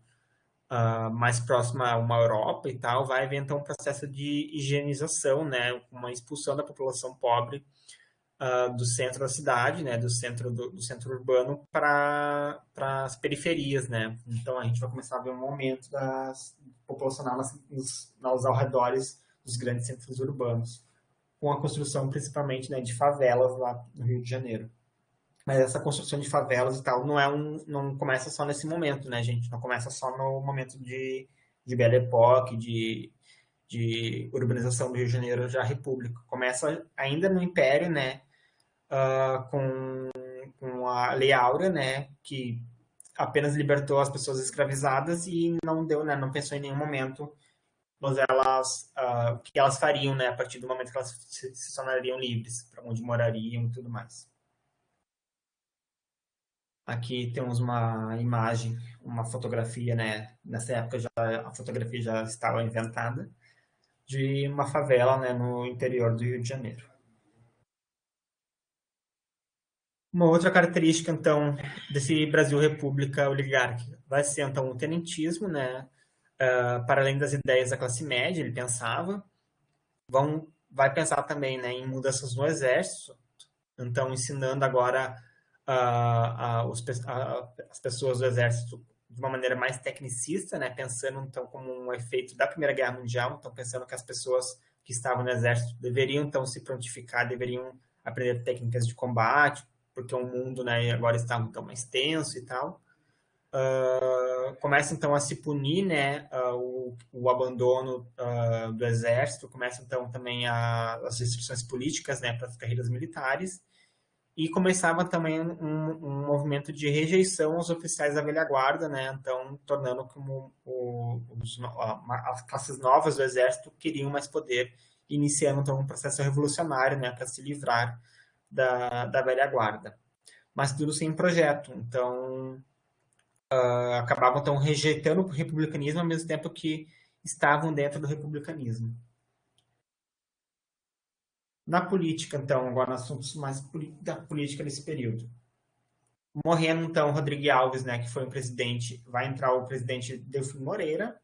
mais próxima a uma Europa e tal, vai haver então um processo de higienização, né, uma expulsão da população pobre do centro da cidade, né, do centro urbano para as periferias, né. Então a gente vai começar a ver um aumento populacional nos arredores dos grandes centros urbanos, com a construção principalmente, né, de favelas lá no Rio de Janeiro. Mas essa construção de favelas e tal não começa só nesse momento, né, gente? Não começa só no momento de Belle Époque, de urbanização do Rio de Janeiro já república. Começa ainda no Império, né, com a Lei Áurea, né, que apenas libertou as pessoas escravizadas e não deu, né, não pensou em nenhum momento o que elas fariam, né, a partir do momento que elas se tornariam livres, para onde morariam e tudo mais. Aqui temos uma imagem, uma fotografia, né? Nessa época a fotografia já estava inventada, de uma favela, né, no interior do Rio de Janeiro. Uma outra característica, então, desse Brasil República oligárquica vai ser, então, o tenentismo, né? Para além das ideias da classe média, ele pensava, vai pensar também, né, em mudanças no exército, então ensinando agora as pessoas do exército de uma maneira mais tecnicista, né, pensando então como um efeito da Primeira Guerra Mundial, então pensando que as pessoas que estavam no exército deveriam então se prontificar, deveriam aprender técnicas de combate, porque o mundo, né, agora está então mais tenso e tal. Começa então a se punir, né, o abandono do exército, começa então também as restrições políticas, né, para as carreiras militares, e começava também um movimento de rejeição aos oficiais da velha guarda, né, então tornando como as classes novas do exército queriam mais poder, iniciando então um processo revolucionário, né, para se livrar da velha guarda. Mas tudo sem projeto, então acabavam então rejeitando o republicanismo ao mesmo tempo que estavam dentro do republicanismo. Na política, então, agora assuntos mais da política nesse período. Morrendo, então, Rodrigo Alves, né, que foi um presidente, vai entrar o presidente Delfim Moreira,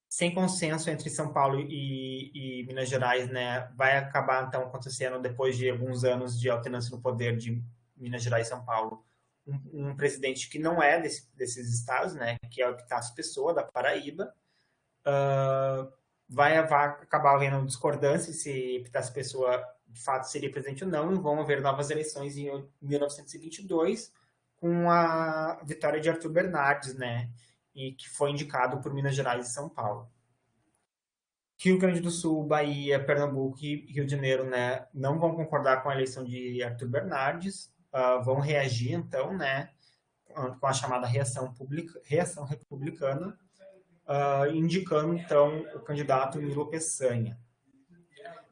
sem consenso entre São Paulo e Minas Gerais, né, vai acabar, então, acontecendo, depois de alguns anos de alternância no poder de Minas Gerais e São Paulo, um presidente que não é desses estados, né, que é o Epitácio Pessoa, da Paraíba. Vai acabar havendo discordância se Epitácio Pessoa de fato seria presidente ou não, e vão haver novas eleições em 1922, com a vitória de Arthur Bernardes, né, e que foi indicado por Minas Gerais e São Paulo. Rio Grande do Sul, Bahia, Pernambuco e Rio de Janeiro, né, não vão concordar com a eleição de Arthur Bernardes, vão reagir, então, né, com a chamada reação republicana, indicando, então, o candidato Nilo Peçanha.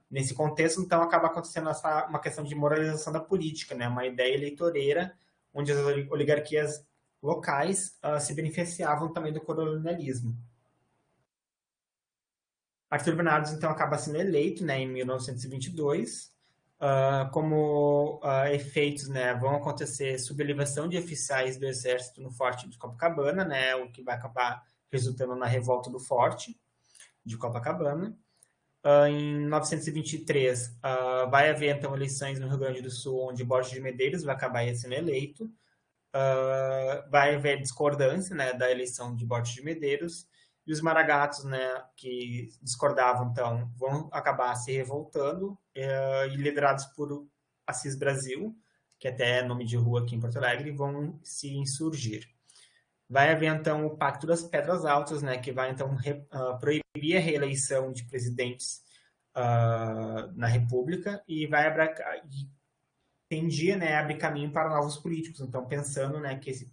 Nesse contexto, então, acaba acontecendo uma questão de moralização da política, né, uma ideia eleitoreira, onde as oligarquias locais se beneficiavam também do colonialismo. Arthur Bernardes, então, acaba sendo eleito, né, em 1922. Como efeitos, né, vão acontecer sublevação de oficiais do exército no Forte de Copacabana, né, o que vai acabar resultando na revolta do Forte de Copacabana. Em 1923, vai haver, então, eleições no Rio Grande do Sul, onde Borges de Medeiros vai acabar sendo eleito. Vai haver discordância, né, da eleição de Borges de Medeiros, e os maragatos, né, que discordavam, então, vão acabar se revoltando, e liderados por Assis Brasil, que até é nome de rua aqui em Porto Alegre, vão se insurgir. Vai haver, então, o Pacto das Pedras Altas, né, que vai, então, proibir a reeleição de presidentes na República e vai tendia, né, a abrir caminho para novos políticos. Então, pensando, né, que esse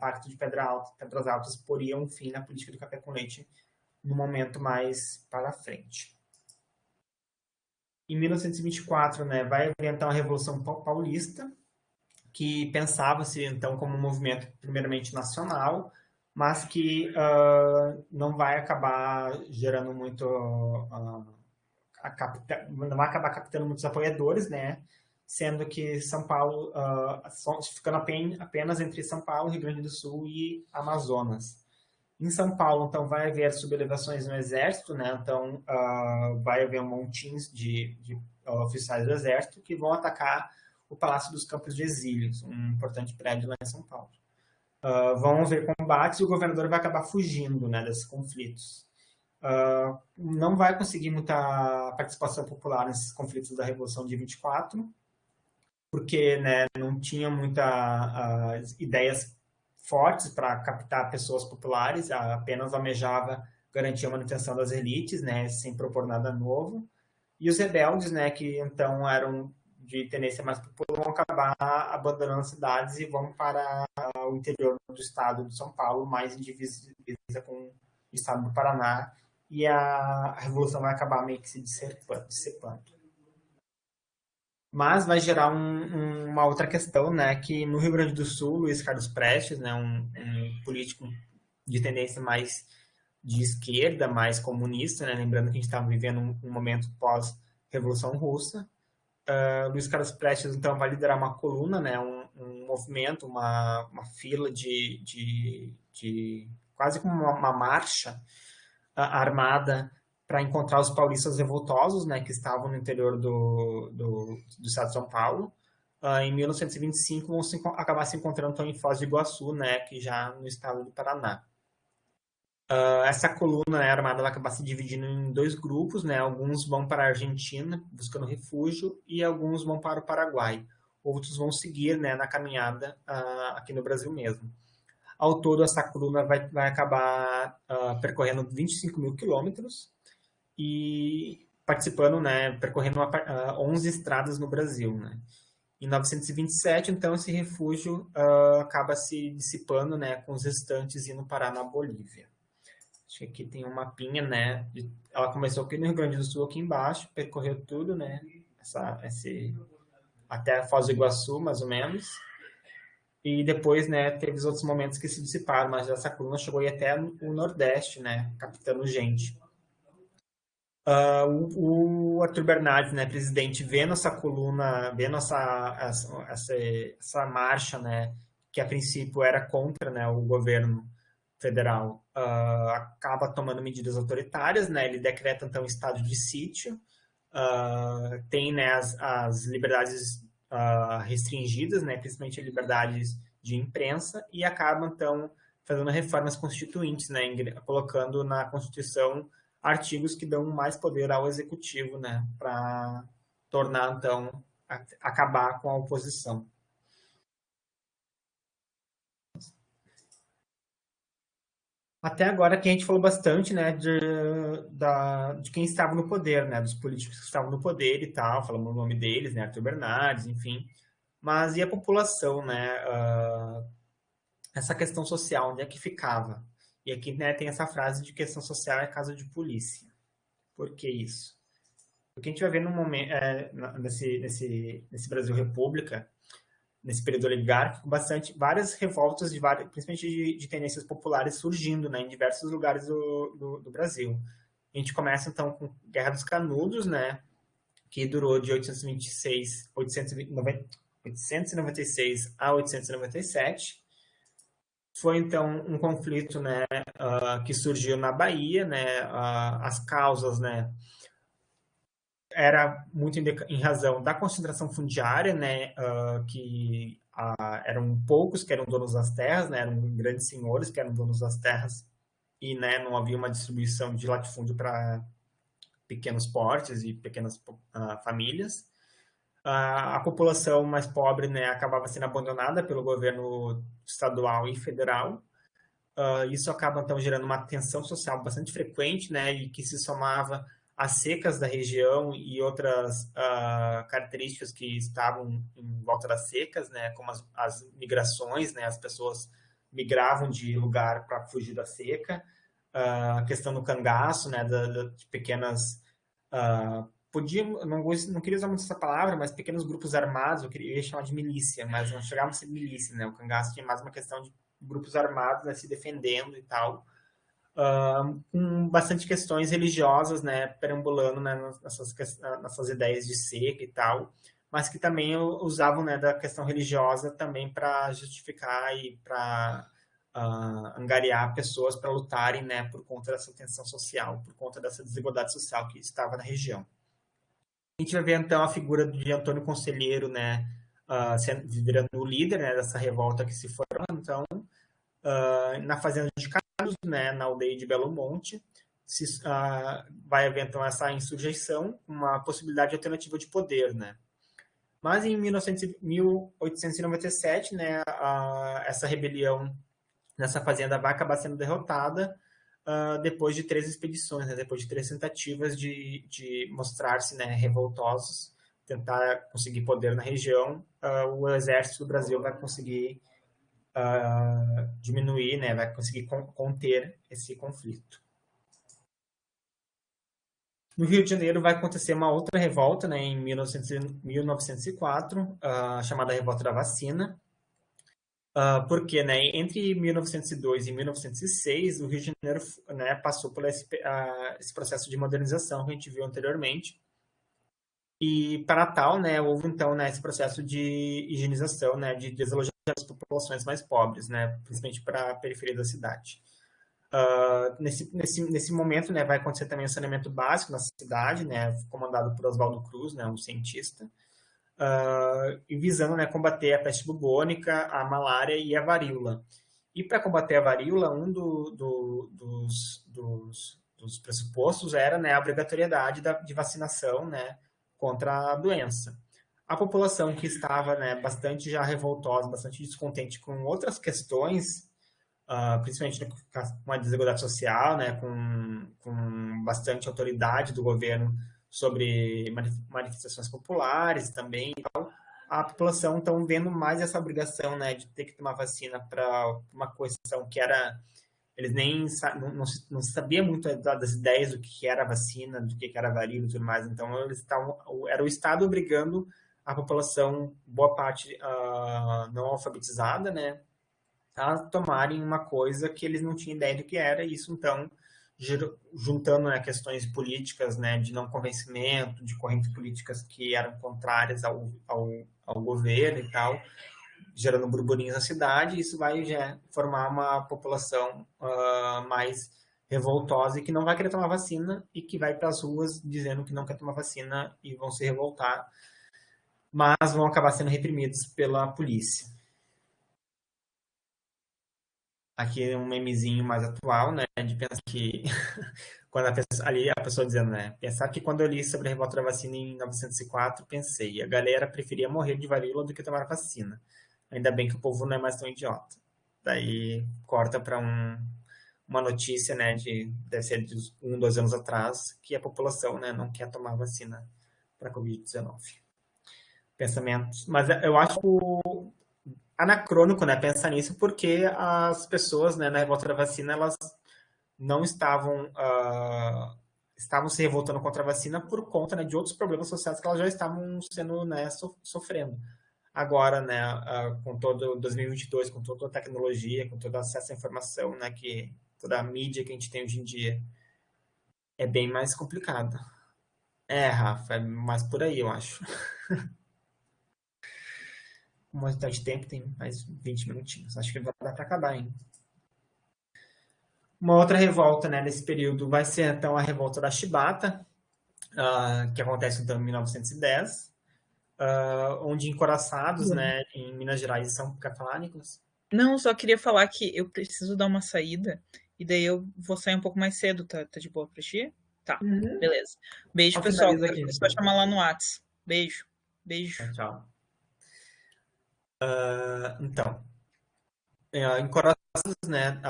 Pacto de Pedras Altas poria um fim na política do café com leite no momento mais para frente. Em 1924, né, vai haver, então, a Revolução Paulista, que pensava-se, então, como um movimento primeiramente nacional, mas que não vai acabar gerando muito... não vai acabar captando muitos apoiadores, né? Sendo que São Paulo, ficando apenas entre São Paulo, Rio Grande do Sul e Amazonas. Em São Paulo, então, vai haver sublevações no Exército, né? Então, vai haver montins de oficiais do Exército que vão atacar o Palácio dos Campos de Exílios, um importante prédio lá em São Paulo. Vão haver combates e o governador vai acabar fugindo, né, desses conflitos. Não vai conseguir muita participação popular nesses conflitos da Revolução de 24, porque, né, não tinha muitas ideias fortes para captar pessoas populares, apenas almejava garantir a manutenção das elites, né, sem propor nada novo. E os rebeldes, né, que então eram de tendência mais popular, vão acabar abandonando as cidades e vão para o interior do estado de São Paulo, mais em divisa com o estado do Paraná, e a revolução vai acabar meio que se dissipando. Mas vai gerar uma outra questão, né, que no Rio Grande do Sul, Luiz Carlos Prestes, né, um político de tendência mais de esquerda, mais comunista, né, lembrando que a gente estava vivendo um momento pós-Revolução Russa. Luiz Carlos Prestes, então, vai liderar uma coluna, né, um movimento, uma fila de quase como uma marcha armada para encontrar os paulistas revoltosos, né, que estavam no interior do estado de São Paulo. Em 1925 vão acabar se encontrando então, em Foz do Iguaçu, né, que já no estado do Paraná. Essa coluna, né, armada vai acabar se dividindo em dois grupos, né, alguns vão para a Argentina buscando refúgio e alguns vão para o Paraguai. Outros vão seguir, né, na caminhada aqui no Brasil mesmo. Ao todo, essa coluna vai acabar percorrendo 25 mil quilômetros e participando, né, percorrendo 11 estradas no Brasil, né. Em 1927, então, esse refúgio acaba se dissipando, né, com os restantes indo parar na Bolívia. Acho que aqui tem um mapinha, né, ela começou aqui no Rio Grande do Sul, aqui embaixo, percorreu tudo, né, até Foz do Iguaçu, mais ou menos. E depois, né, teve os outros momentos que se dissiparam, mas essa coluna chegou até o Nordeste, né, captando gente. O Arthur Bernardes, né, presidente, vendo essa coluna, vendo essa marcha, né, que a princípio era contra, né, o governo federal, acaba tomando medidas autoritárias, né, ele decreta então estado de sítio, tem, né, as liberdades restringidas, né, principalmente liberdades de imprensa, e acaba então fazendo reformas constituintes, né, colocando na Constituição artigos que dão mais poder ao executivo, né, para tornar então acabar com a oposição. Até agora que a gente falou bastante, né, de quem estava no poder, né, dos políticos que estavam no poder e tal, falamos o nome deles, né, Arthur Bernardes, enfim. Mas e a população, né, essa questão social, onde é que ficava? E aqui, né, tem essa frase de questão social é caso de polícia. Por que isso? Porque a gente vai ver nesse Brasil República, nesse período oligárquico, várias revoltas, principalmente de tendências populares, surgindo, né, em diversos lugares do Brasil. A gente começa, então, com a Guerra dos Canudos, né, que durou de 896 a 897. Foi, então, um conflito, né, que surgiu na Bahia, né, as causas, né, era muito em razão da concentração fundiária, né, que eram poucos que eram donos das terras, né, eram grandes senhores que eram donos das terras e, né, não havia uma distribuição de latifúndio para pequenos portes e pequenas famílias. A população mais pobre, né, acabava sendo abandonada pelo governo estadual e federal. Isso acaba, então, gerando uma tensão social bastante frequente, né, e que se somava às secas da região e outras características que estavam em volta das secas, né, como as migrações, né, as pessoas migravam de lugar para fugir da seca, a questão do cangaço, né, de pequenas não queria usar muito essa palavra, mas pequenos grupos armados, eu ia chamar de milícia, mas não chegava a ser milícia, né? O cangaço tinha mais uma questão de grupos armados, né, se defendendo e tal, com bastante questões religiosas, né, perambulando, né, nessas ideias de seca e tal, mas que também usavam, né, da questão religiosa também para justificar e para angariar pessoas para lutarem, né, por conta dessa tensão social, por conta dessa desigualdade social que estava na região. A gente vai ver então a figura de Antônio Conselheiro, né, virando o líder, né, dessa revolta que se formou, então, na fazenda de Carlos, né, na aldeia de Belo Monte, vai haver então essa insurreição, uma possibilidade alternativa de poder, né. Mas em 1897, né, essa rebelião nessa fazenda vai acabar sendo derrotada depois de 3 expedições, né, depois de 3 tentativas de mostrar-se, né, revoltosos, tentar conseguir poder na região, o exército do Brasil vai conseguir diminuir, né, vai conseguir conter esse conflito. No Rio de Janeiro vai acontecer uma outra revolta, né, em 1904, chamada Revolta da Vacina, porque, né, entre 1902 e 1906, o Rio de Janeiro, né, passou por esse processo de modernização que a gente viu anteriormente. E para tal, né, houve então, né, esse processo de higienização, né, de desalojamento das populações mais pobres, né, principalmente para a periferia da cidade. Nesse momento, né, vai acontecer também o saneamento básico na cidade, né, comandado por Oswaldo Cruz, né, um cientista, e visando, né, combater a peste bubônica, a malária e a varíola. E para combater a varíola, um dos pressupostos era, né, a obrigatoriedade de vacinação, né, contra a doença. A população que estava, né, bastante já revoltosa, bastante descontente com outras questões, principalmente com a desigualdade social, né, com bastante autoridade do governo sobre manifestações populares também, então, a população estão vendo mais essa obrigação, né, de ter que tomar vacina para uma questão que era, eles nem não sabia muito das ideias do que era vacina, do que era varíola e tudo mais, então era o Estado obrigando a população, boa parte não alfabetizada, né, a tomarem uma coisa que eles não tinham ideia do que era, e isso então juntando, né, questões políticas, né, de não convencimento, de correntes políticas que eram contrárias ao governo e tal, gerando burburinhos na cidade, isso vai formar uma população mais revoltosa e que não vai querer tomar vacina e que vai para as ruas dizendo que não quer tomar vacina e vão se revoltar, mas vão acabar sendo reprimidos pela polícia. Aqui é um memezinho mais atual, né, de pensar que quando a pessoa dizendo, né, pensar que quando eu li sobre a revolta da vacina em 1904, pensei, a galera preferia morrer de varíola do que tomar vacina. Ainda bem que o povo não é mais tão idiota. Daí corta para uma notícia, né, deve ser de 2 anos atrás, que a população, né, não quer tomar vacina para Covid-19. Pensamentos. Mas eu acho anacrônico, né, pensar nisso, porque as pessoas, né, na revolta da vacina, elas não estavam se revoltando contra a vacina por conta, né, de outros problemas sociais que elas já estavam sendo, né, sofrendo. Agora, né, com todo 2022, com toda a tecnologia, com todo o acesso à informação, né, que toda a mídia que a gente tem hoje em dia, é bem mais complicado. Rafa, é mais por aí, eu acho. Como está de tempo, tem mais 20 minutinhos. Acho que vai dar para acabar, hein? Uma outra revolta, né, nesse período vai ser, então, a revolta da Chibata, que acontece, então, em 1910, onde encouraçados, né, em Minas Gerais são... Quer falar, Nicolas? Não, só queria falar que eu preciso dar uma saída, e daí eu vou sair um pouco mais cedo, tá de boa pra ti? Tá, beleza. Beijo, pessoal. É só chamar lá no Whats. Beijo. Tchau. Então, encoraçados, né,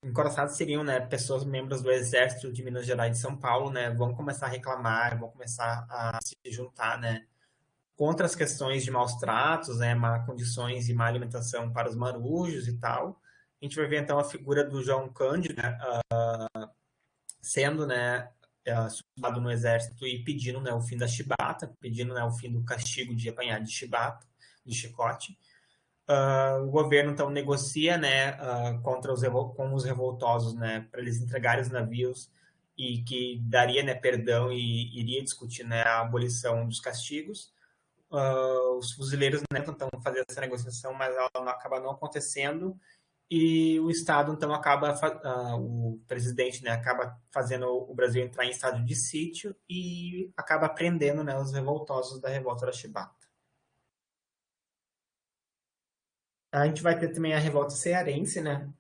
encoraçados seriam, né, pessoas membros do Exército de Minas Gerais e São Paulo, né, vão começar a reclamar, vão começar a se juntar, né, contra as questões de maus tratos, né, má condições e má alimentação para os marujos e tal. A gente vai ver, então, a figura do João Cândido, né, sendo, né, soldado no exército e pedindo, né, o fim da chibata, pedindo, né, o fim do castigo de apanhar de chibata, de chicote. O governo então negocia, né, contra com os revoltosos, né, para eles entregarem os navios e que daria, né, perdão e iria discutir, né, a abolição dos castigos. Os fuzileiros, né, tentam fazer essa negociação, mas ela acaba não acontecendo e o Estado então acaba, o presidente, né, acaba fazendo o Brasil entrar em estado de sítio e acaba prendendo, né, os revoltosos da revolta da Chibata. A gente vai ter também a revolta cearense, né,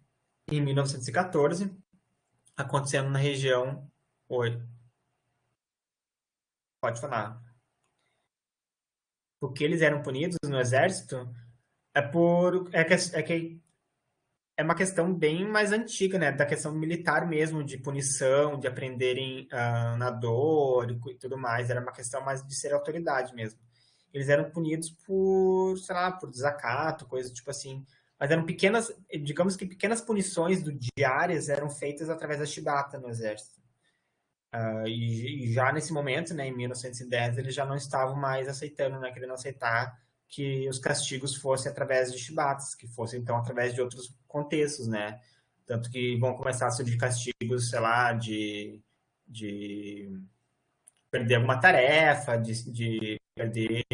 em 1914, acontecendo na região. Oi, pode falar. Porque eles eram punidos no exército que é uma questão bem mais antiga, né? Da questão militar mesmo, de punição, de aprenderem na dor e tudo mais. Era uma questão mais de ser autoridade mesmo. Eles eram punidos por, sei lá, por desacato, coisa tipo assim. Mas eram pequenas, digamos que pequenas punições diárias eram feitas através da chibata no exército. E já nesse momento, né, em 1910, eles já não estavam mais aceitando, né, querendo aceitar que os castigos fossem através de chibatas, que fossem então através de outros contextos, né? Tanto que vão começar a surgir castigos, sei lá, de perder alguma tarefa, de perder,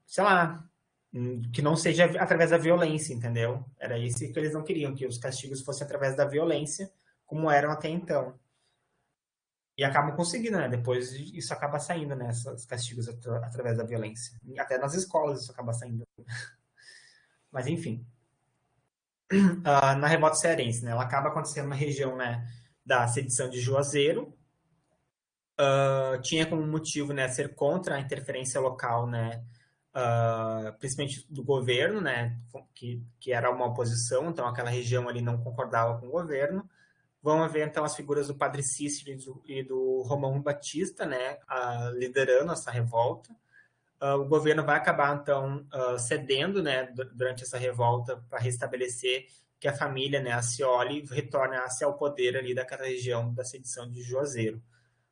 sei lá, que não seja através da violência, entendeu? Era isso que eles não queriam, que os castigos fossem através da violência, como eram até então. E acabam conseguindo, né? Depois isso acaba saindo, né? Esses castigos através da violência. Até nas escolas isso acaba saindo. Mas enfim. Na revolta cearense, né? Ela acaba acontecendo na região, né, da sedição de Juazeiro. Tinha como motivo, né, ser contra a interferência local, né? Principalmente do governo, né? Que era uma oposição, então aquela região ali não concordava com o governo. Vão haver, então, as figuras do Padre Cícero e do Romão Batista, né, liderando essa revolta. O governo vai acabar, então, cedendo, né, durante essa revolta para restabelecer que a família, né, a Scioli, retornasse ao poder ali daquela região da sedição de Juazeiro.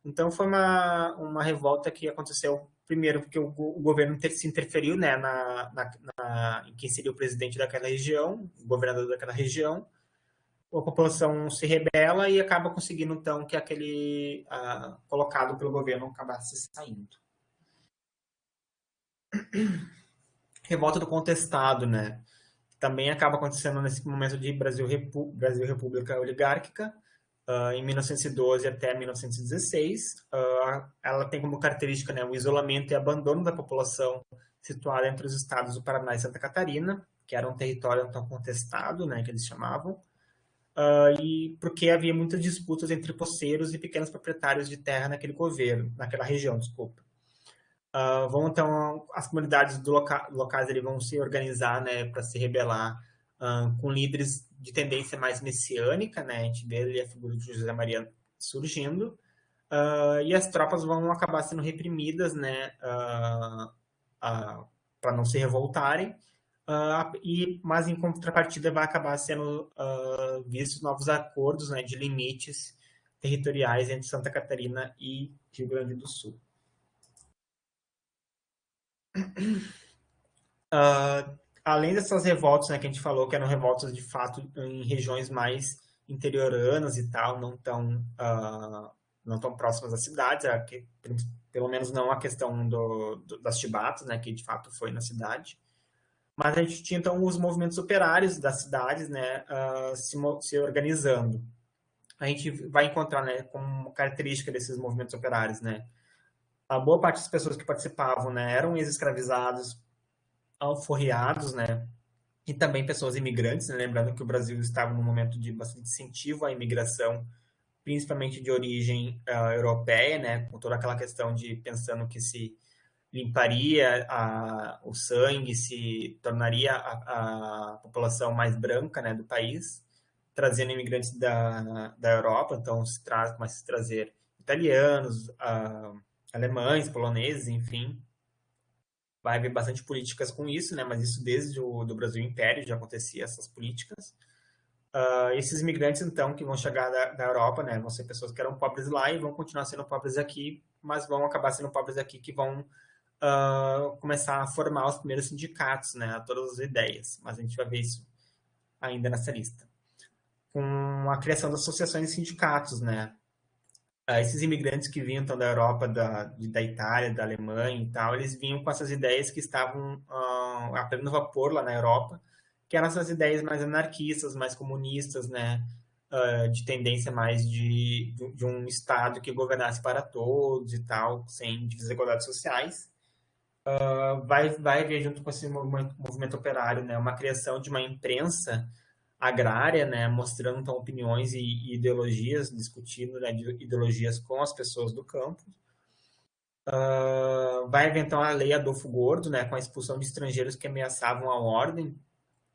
Então, foi uma revolta que aconteceu, primeiro, porque o governo se interferiu, né, em quem seria o presidente daquela região, o governador daquela região, a população se rebela e acaba conseguindo, então, que aquele colocado pelo governo acabasse saindo. Revolta do contestado, né? Também acaba acontecendo nesse momento de Brasil República Oligárquica, em 1912 até 1916. Ela tem como característica, né, o isolamento e abandono da população situada entre os estados do Paraná e Santa Catarina, que era um território então contestado, né, que eles chamavam. E porque havia muitas disputas entre poceiros e pequenos proprietários de terra naquela região, desculpa. Vão então as comunidades locais ali vão se organizar, né, para se rebelar com líderes de tendência mais messiânica, né? A gente vê ali a figura de José Maria surgindo. E as tropas vão acabar sendo reprimidas, né, para não se revoltarem. Mas em contrapartida vai acabar sendo vistos novos acordos, né, de limites territoriais entre Santa Catarina e Rio Grande do Sul. Além dessas revoltas, né, que a gente falou, que eram revoltas de fato em regiões mais interioranas e tal, não tão próximas às cidades, pelo menos não a questão das chibatas, né, que de fato foi na cidade. Mas a gente tinha, então, os movimentos operários das cidades, né, se organizando. A gente vai encontrar, né, como característica desses movimentos operários, né, a boa parte das pessoas que participavam, né, eram ex-escravizados, alforriados, né, e também pessoas imigrantes, né, lembrando que o Brasil estava num momento de bastante incentivo à imigração, principalmente de origem europeia, né, com toda aquela questão de pensando que se limparia o sangue, se tornaria a população mais branca, né, do país, trazendo imigrantes da Europa, então começa a se trazer italianos, alemães, poloneses, enfim. Vai haver bastante políticas com isso, né, mas isso desde o do Brasil Império já acontecia essas políticas. Esses imigrantes, então, que vão chegar da Europa, né, vão ser pessoas que eram pobres lá e vão continuar sendo pobres aqui, mas vão acabar sendo pobres aqui, que vão começar a formar os primeiros sindicatos, né, todas as ideias. Mas a gente vai ver isso ainda nessa lista. Com a criação das associações e sindicatos, né, esses imigrantes que vinham então da Europa, da Itália, da Alemanha e tal, eles vinham com essas ideias que estavam a pleno vapor lá na Europa, que eram essas ideias mais anarquistas, mais comunistas, né? De tendência mais de um Estado que governasse para todos e tal, sem desigualdades sociais. Vai haver, junto com esse movimento operário, né, uma criação de uma imprensa agrária, né, mostrando então opiniões e ideologias, discutindo, né, ideologias com as pessoas do campo. Vai haver então a lei Adolfo Gordo, né, com a expulsão de estrangeiros que ameaçavam a ordem.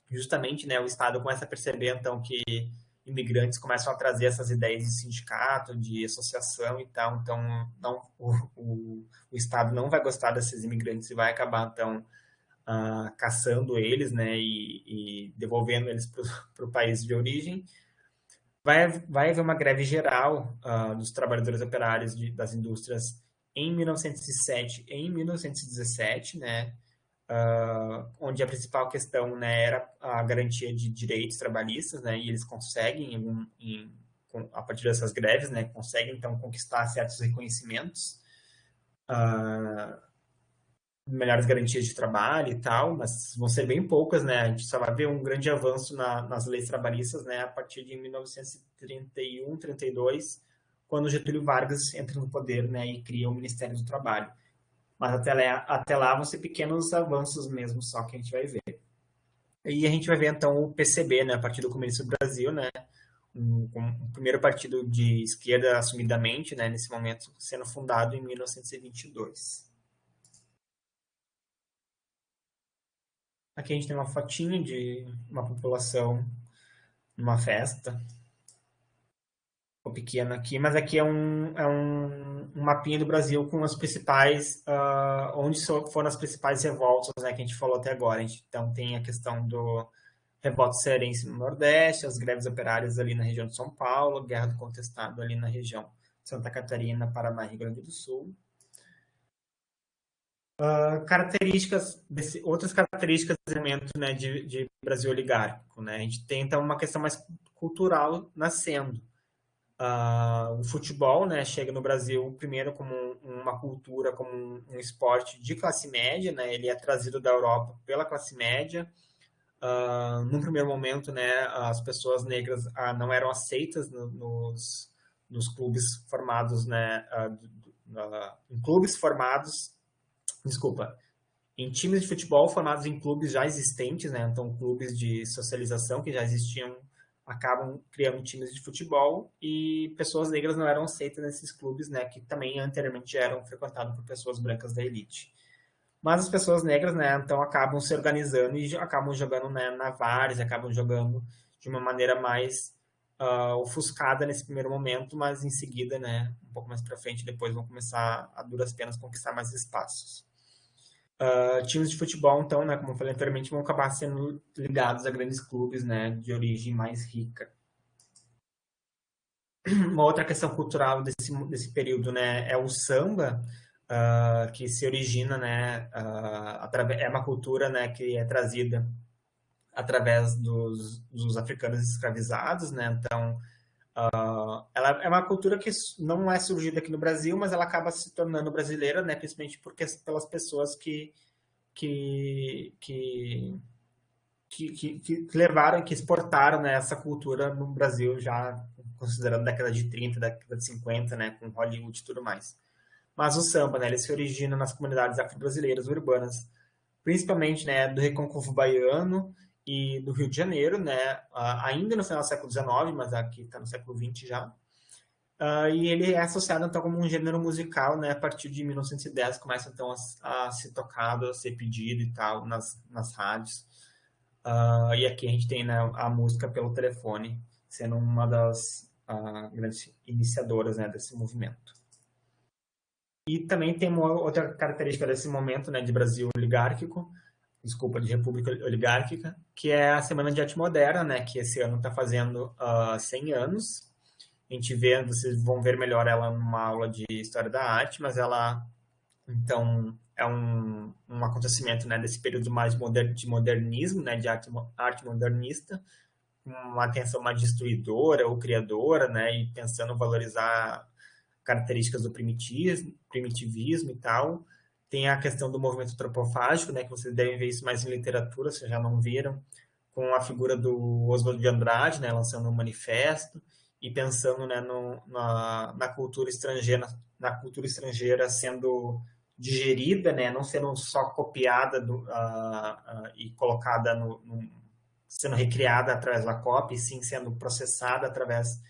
Justamente, né, o Estado começa a perceber então que imigrantes começam a trazer essas ideias de sindicato, de associação e tal, então não, o Estado não vai gostar desses imigrantes e vai acabar então caçando eles, né, e devolvendo eles para o país de origem. Vai haver uma greve geral dos trabalhadores operários das indústrias em 1907 e em 1917, né, onde a principal questão, né, era a garantia de direitos trabalhistas, né, e eles conseguem, a partir dessas greves, né, conseguem então conquistar certos reconhecimentos, melhores garantias de trabalho e tal, mas vão ser bem poucas, né? A gente só vai ver um grande avanço nas leis trabalhistas, né? A partir de 1931, 32, quando Getúlio Vargas entra no poder, né? E cria o Ministério do Trabalho. Mas até lá vão ser pequenos avanços mesmo, só que a gente vai ver. E a gente vai ver então o PCB, né? Partido Comunista do Brasil, né? Um primeiro partido de esquerda assumidamente, né? Nesse momento sendo fundado em 1922. Aqui a gente tem uma fotinho de uma população numa festa. Ficou pequeno aqui, mas aqui é um mapinha do Brasil com as principais, onde foram as principais revoltas, né, que a gente falou até agora. Então tem a questão do revolta cearense no Nordeste, as greves operárias ali na região de São Paulo, guerra do contestado ali na região de Santa Catarina, Paraná e Rio Grande do Sul. Outras características do elemento, né, de Brasil oligárquico, né? A gente tem então uma questão mais cultural nascendo. O futebol, né, chega no Brasil primeiro como uma cultura, como um esporte de classe média, né? Ele é trazido da Europa pela classe média. Num primeiro momento, né, as pessoas negras não eram aceitas nos clubes formados, né, em clubes formados, desculpa, em times de futebol formados em clubes já existentes, né? Então, clubes de socialização que já existiam acabam criando times de futebol e pessoas negras não eram aceitas nesses clubes, né? Que também anteriormente eram frequentados por pessoas brancas da elite. Mas as pessoas negras, né? Então acabam se organizando e acabam jogando, né, na várzea, acabam jogando de uma maneira mais ofuscada nesse primeiro momento, mas em seguida, né? Um pouco mais para frente, depois vão começar a duras penas conquistar mais espaços. Times de futebol, então, né, como eu falei anteriormente, vão acabar sendo ligados a grandes clubes, né, de origem mais rica. Uma outra questão cultural desse período, né, é o samba, que se origina, né, é uma cultura, né, que é trazida através dos africanos escravizados, né, então ela é uma cultura que não é surgida aqui no Brasil, mas ela acaba se tornando brasileira, né, principalmente pelas pessoas que levaram, que exportaram, né, essa cultura no Brasil, já considerando a década de 30, década de 50, né, com Hollywood e tudo mais. Mas o samba, né, ele se origina nas comunidades afro-brasileiras urbanas, principalmente, né, do Recôncavo Baiano e do Rio de Janeiro, né, ainda no final do século XIX, mas aqui está no século XX já. E ele é associado então como um gênero musical, né? A partir de 1910 começa então a ser tocado, a ser pedido e tal nas rádios. E aqui a gente tem, né, a música pelo telefone sendo uma das grandes iniciadoras, né, desse movimento. E também tem uma outra característica desse momento, né, de Brasil oligárquico, desculpa, de República Oligárquica, que é a Semana de Arte Moderna, né, que esse ano está fazendo 100 anos. A gente vê, vocês vão ver melhor ela numa aula de História da Arte, mas ela, então, é um acontecimento, né, desse período mais de modernismo, né, de arte modernista, com uma atenção mais destruidora ou criadora, né, e pensando valorizar características do primitivismo e tal. Tem a questão do movimento antropofágico, né, que vocês devem ver isso mais em literatura, se já não viram, com a figura do Oswald de Andrade, né, lançando um manifesto e pensando, né, na cultura estrangeira sendo digerida, né, não sendo só copiada e colocada sendo recriada através da cópia, e sim sendo processada através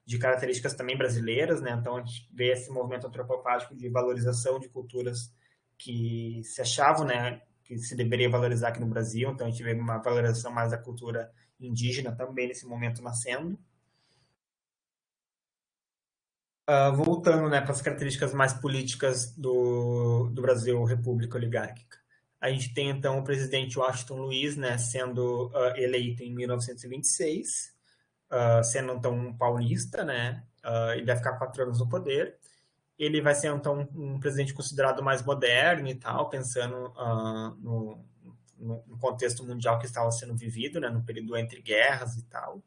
de características também brasileiras, né? Então a gente vê esse movimento antropofágico de valorização de culturas que se achavam, né, que se deveria valorizar aqui no Brasil. Então a gente vê uma valorização mais da cultura indígena também nesse momento nascendo. Voltando, né, para as características mais políticas do Brasil República Oligárquica. A gente tem então o presidente Washington Luiz, né, sendo eleito em 1926, sendo então um paulista, né? Ele vai ficar 4 anos no poder. Ele vai ser então um presidente considerado mais moderno e tal, pensando no contexto mundial que estava sendo vivido, né? No período entre guerras e tal.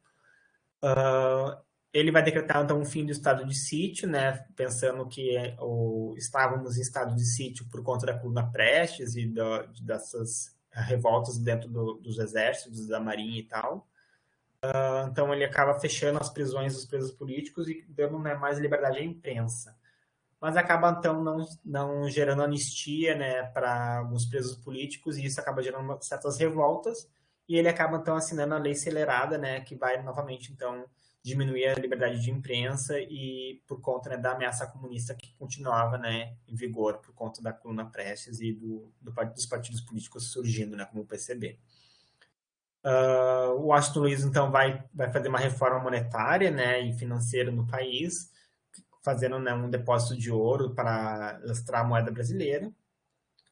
Ele vai decretar então um fim do estado de sítio, né? Pensando que estávamos em estado de sítio por conta da coluna Prestes e dessas revoltas dentro dos exércitos, da marinha e tal. Então ele acaba fechando as prisões dos presos políticos e dando, né, mais liberdade à imprensa. Mas acaba então não gerando anistia, né, para alguns presos políticos, e isso acaba gerando certas revoltas, e ele acaba então assinando a lei acelerada, né, que vai novamente então diminuir a liberdade de imprensa e por conta, né, da ameaça comunista que continuava, né, em vigor por conta da coluna Prestes e dos partidos políticos surgindo, né, como o PCB. O Washington Luiz, então, vai fazer uma reforma monetária, né, e financeira no país, fazendo, né, um depósito de ouro para lastrar a moeda brasileira,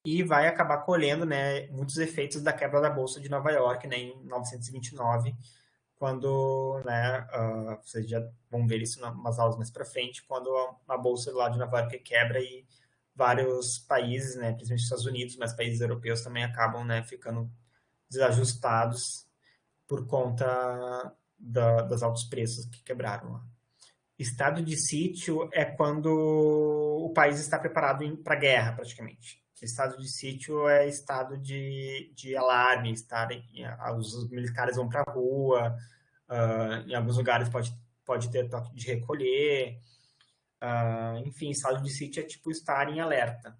e vai acabar colhendo, né, muitos efeitos da quebra da Bolsa de Nova York, né, em 1929, quando, né, vocês já vão ver isso em umas aulas mais para frente, quando a Bolsa lá de Nova York quebra e vários países, né, principalmente os Estados Unidos, mas países europeus também acabam, né, ficando desajustados por conta dos altos preços que quebraram. Estado de sítio é quando o país está preparado para a guerra, praticamente. Estado de sítio é estado de alarme, os militares vão para a rua, em alguns lugares pode ter toque de recolher, enfim, estado de sítio é tipo estar em alerta,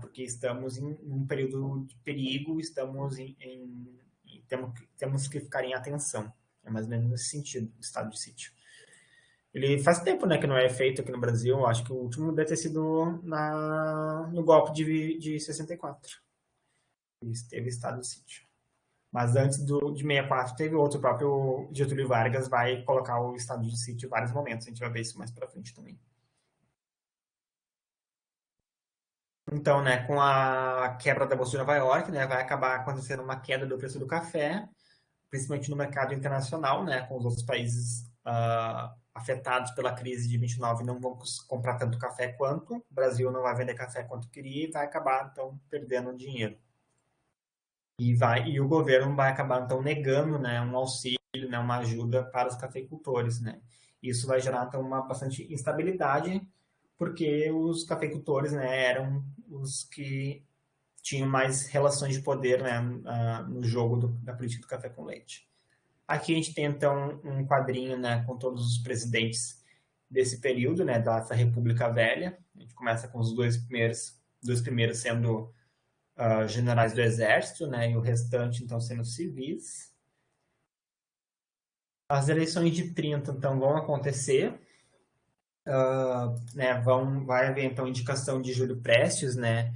porque estamos em um período de perigo, temos que ficar em atenção. É mais ou menos nesse sentido, estado de sítio. Ele faz tempo, né, que não é feito aqui no Brasil. Acho que o último deve ter sido no golpe de 64. Teve estado de sítio. Mas antes de 64 teve outro, o próprio Getúlio Vargas vai colocar o estado de sítio em vários momentos. A gente vai ver isso mais pra frente também. Então, né, com a quebra da Bolsa de Nova York, né, vai acabar acontecendo uma queda do preço do café, principalmente no mercado internacional, né, com os outros países afetados pela crise de 29 não vão comprar tanto café quanto, o Brasil não vai vender café quanto queria e vai acabar, então, perdendo dinheiro. E o governo vai acabar, então, negando, né, um auxílio, né, uma ajuda para os cafeicultores, né. Isso vai gerar, então, uma bastante instabilidade, porque os cafeicultores, né, eram os que tinham mais relações de poder, né, no jogo da política do café com leite. Aqui a gente tem, então, um quadrinho, né, com todos os presidentes desse período, né, dessa República Velha. A gente começa com os dois primeiros sendo generais do Exército, né, e o restante, então, sendo civis. As eleições de 30, então, vão acontecer. Né, vai haver, então, indicação de Júlio Prestes, né,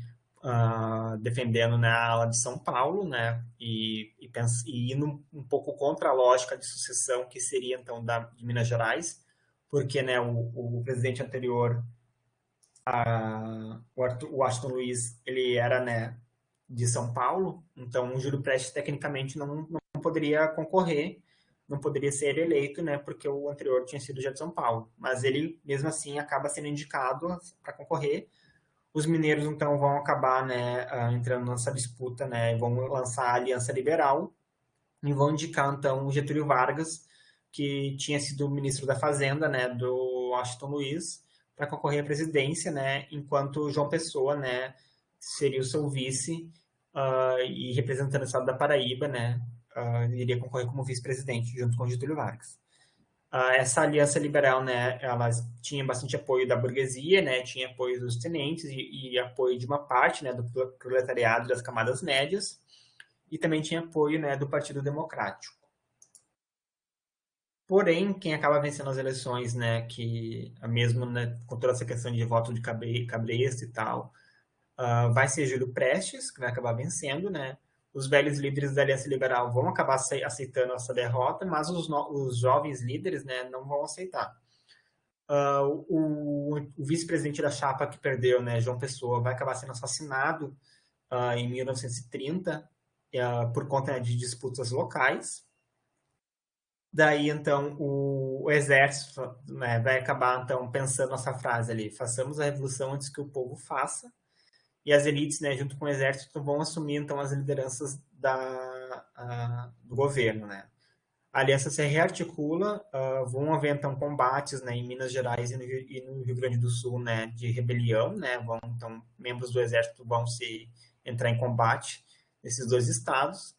defendendo, né, a ala de São Paulo, né, e indo um pouco contra a lógica de sucessão que seria, então, de Minas Gerais, porque, né, o presidente anterior, o Washington Luiz, ele era, né, de São Paulo, então o Júlio Prestes tecnicamente não poderia concorrer, não poderia ser eleito, né, porque o anterior tinha sido já de São Paulo, mas ele mesmo assim acaba sendo indicado para concorrer. Os mineiros então vão acabar, né, entrando nessa disputa, né, vão lançar a Aliança Liberal e vão indicar então o Getúlio Vargas, que tinha sido ministro da Fazenda, né, do Washington Luiz, para concorrer à presidência, né, enquanto João Pessoa, né, seria o seu vice e representando o estado da Paraíba, né, iria concorrer como vice-presidente junto com Getúlio Vargas. Essa aliança liberal, né, ela tinha bastante apoio da burguesia, né, tinha apoio dos tenentes e apoio de uma parte, né, do proletariado das camadas médias, e também tinha apoio, né, do Partido Democrático. Porém, quem acaba vencendo as eleições, né, que mesmo, né, com toda essa questão de voto de cabresto e tal, vai ser Júlio Prestes, que vai acabar vencendo, né? Os velhos líderes da Aliança Liberal vão acabar aceitando essa derrota, mas os jovens líderes, né, não vão aceitar. O vice-presidente da chapa que perdeu, né, João Pessoa, vai acabar sendo assassinado em 1930 por conta, né, de disputas locais. Daí, então, o exército, né, vai acabar, então, pensando nessa frase ali, façamos a revolução antes que o povo faça, e as elites, né, junto com o exército, vão assumir, então, as lideranças do governo, né. A aliança se rearticula, vão haver, então, combates, né, em Minas Gerais e no Rio Grande do Sul, né, de rebelião, né, então, membros do exército vão entrar em combate nesses dois estados.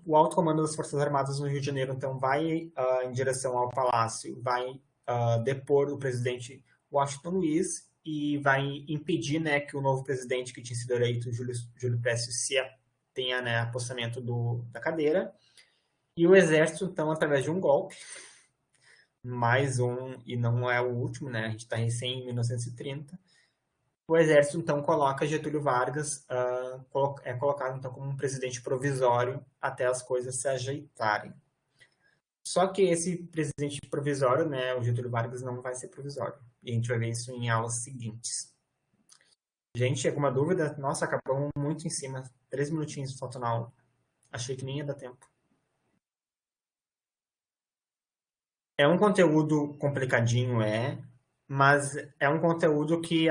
O alto comando das Forças Armadas no Rio de Janeiro, então, vai em direção ao Palácio, vai depor o presidente Washington Luiz e vai impedir, né, que o novo presidente que tinha sido eleito, Júlio Prestes, tenha, né, apostamento da cadeira. E o exército, então, através de um golpe, mais um, e não é o último, né, a gente está recém em 1930, o exército, então, coloca Getúlio Vargas, é colocado, então, como um presidente provisório até as coisas se ajeitarem. Só que esse presidente provisório, né, o Getúlio Vargas, não vai ser provisório. E a gente vai ver isso em aulas seguintes. Gente, alguma dúvida? Nossa, acabamos muito em cima. 3 minutinhos faltam na aula. Achei que nem ia dar tempo. É um conteúdo complicadinho, mas é um conteúdo que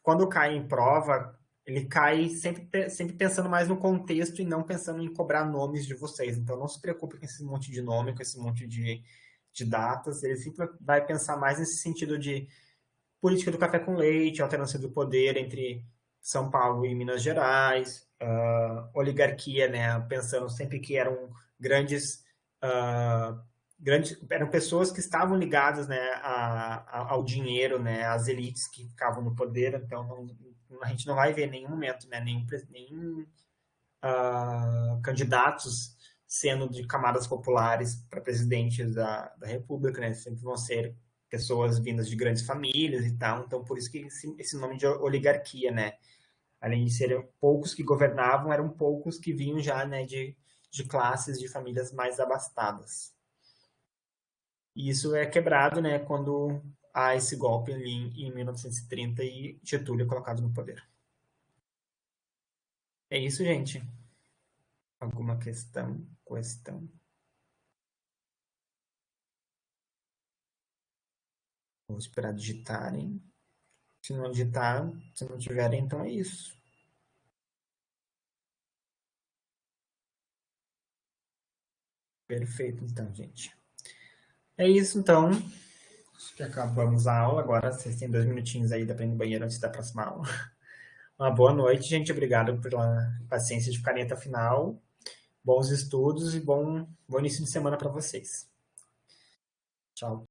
quando cai em prova, ele cai sempre pensando mais no contexto e não pensando em cobrar nomes de vocês. Então não se preocupe com esse monte de nome, com esse monte de datas. Ele sempre vai pensar mais nesse sentido de política do café com leite, alternância do poder entre São Paulo e Minas Gerais, oligarquia, né? Pensando sempre que eram grandes eram pessoas que estavam ligadas, né, ao dinheiro, né, às elites que ficavam no poder. Então a gente não vai ver em nenhum momento, né, nenhum candidatos sendo de camadas populares para presidentes da República, né, sempre vão ser pessoas vindas de grandes famílias e tal. Então por isso que esse nome de oligarquia, né, além de serem poucos que governavam, eram poucos que vinham já, né, de classes de famílias mais abastadas. E isso é quebrado, né, quando há esse golpe ali em 1930 e Getúlio é colocado no poder. É isso, gente. Alguma questão? Vou esperar digitarem. Se não digitar, se não tiverem, então é isso. Perfeito, então, gente. É isso, então. Acho que acabamos a aula agora. Vocês têm 2 minutinhos aí, dá pra ir no banheiro antes da próxima aula. Uma boa noite, gente. Obrigado pela paciência de ficarem até o final. Bons estudos e bom início de semana para vocês. Tchau.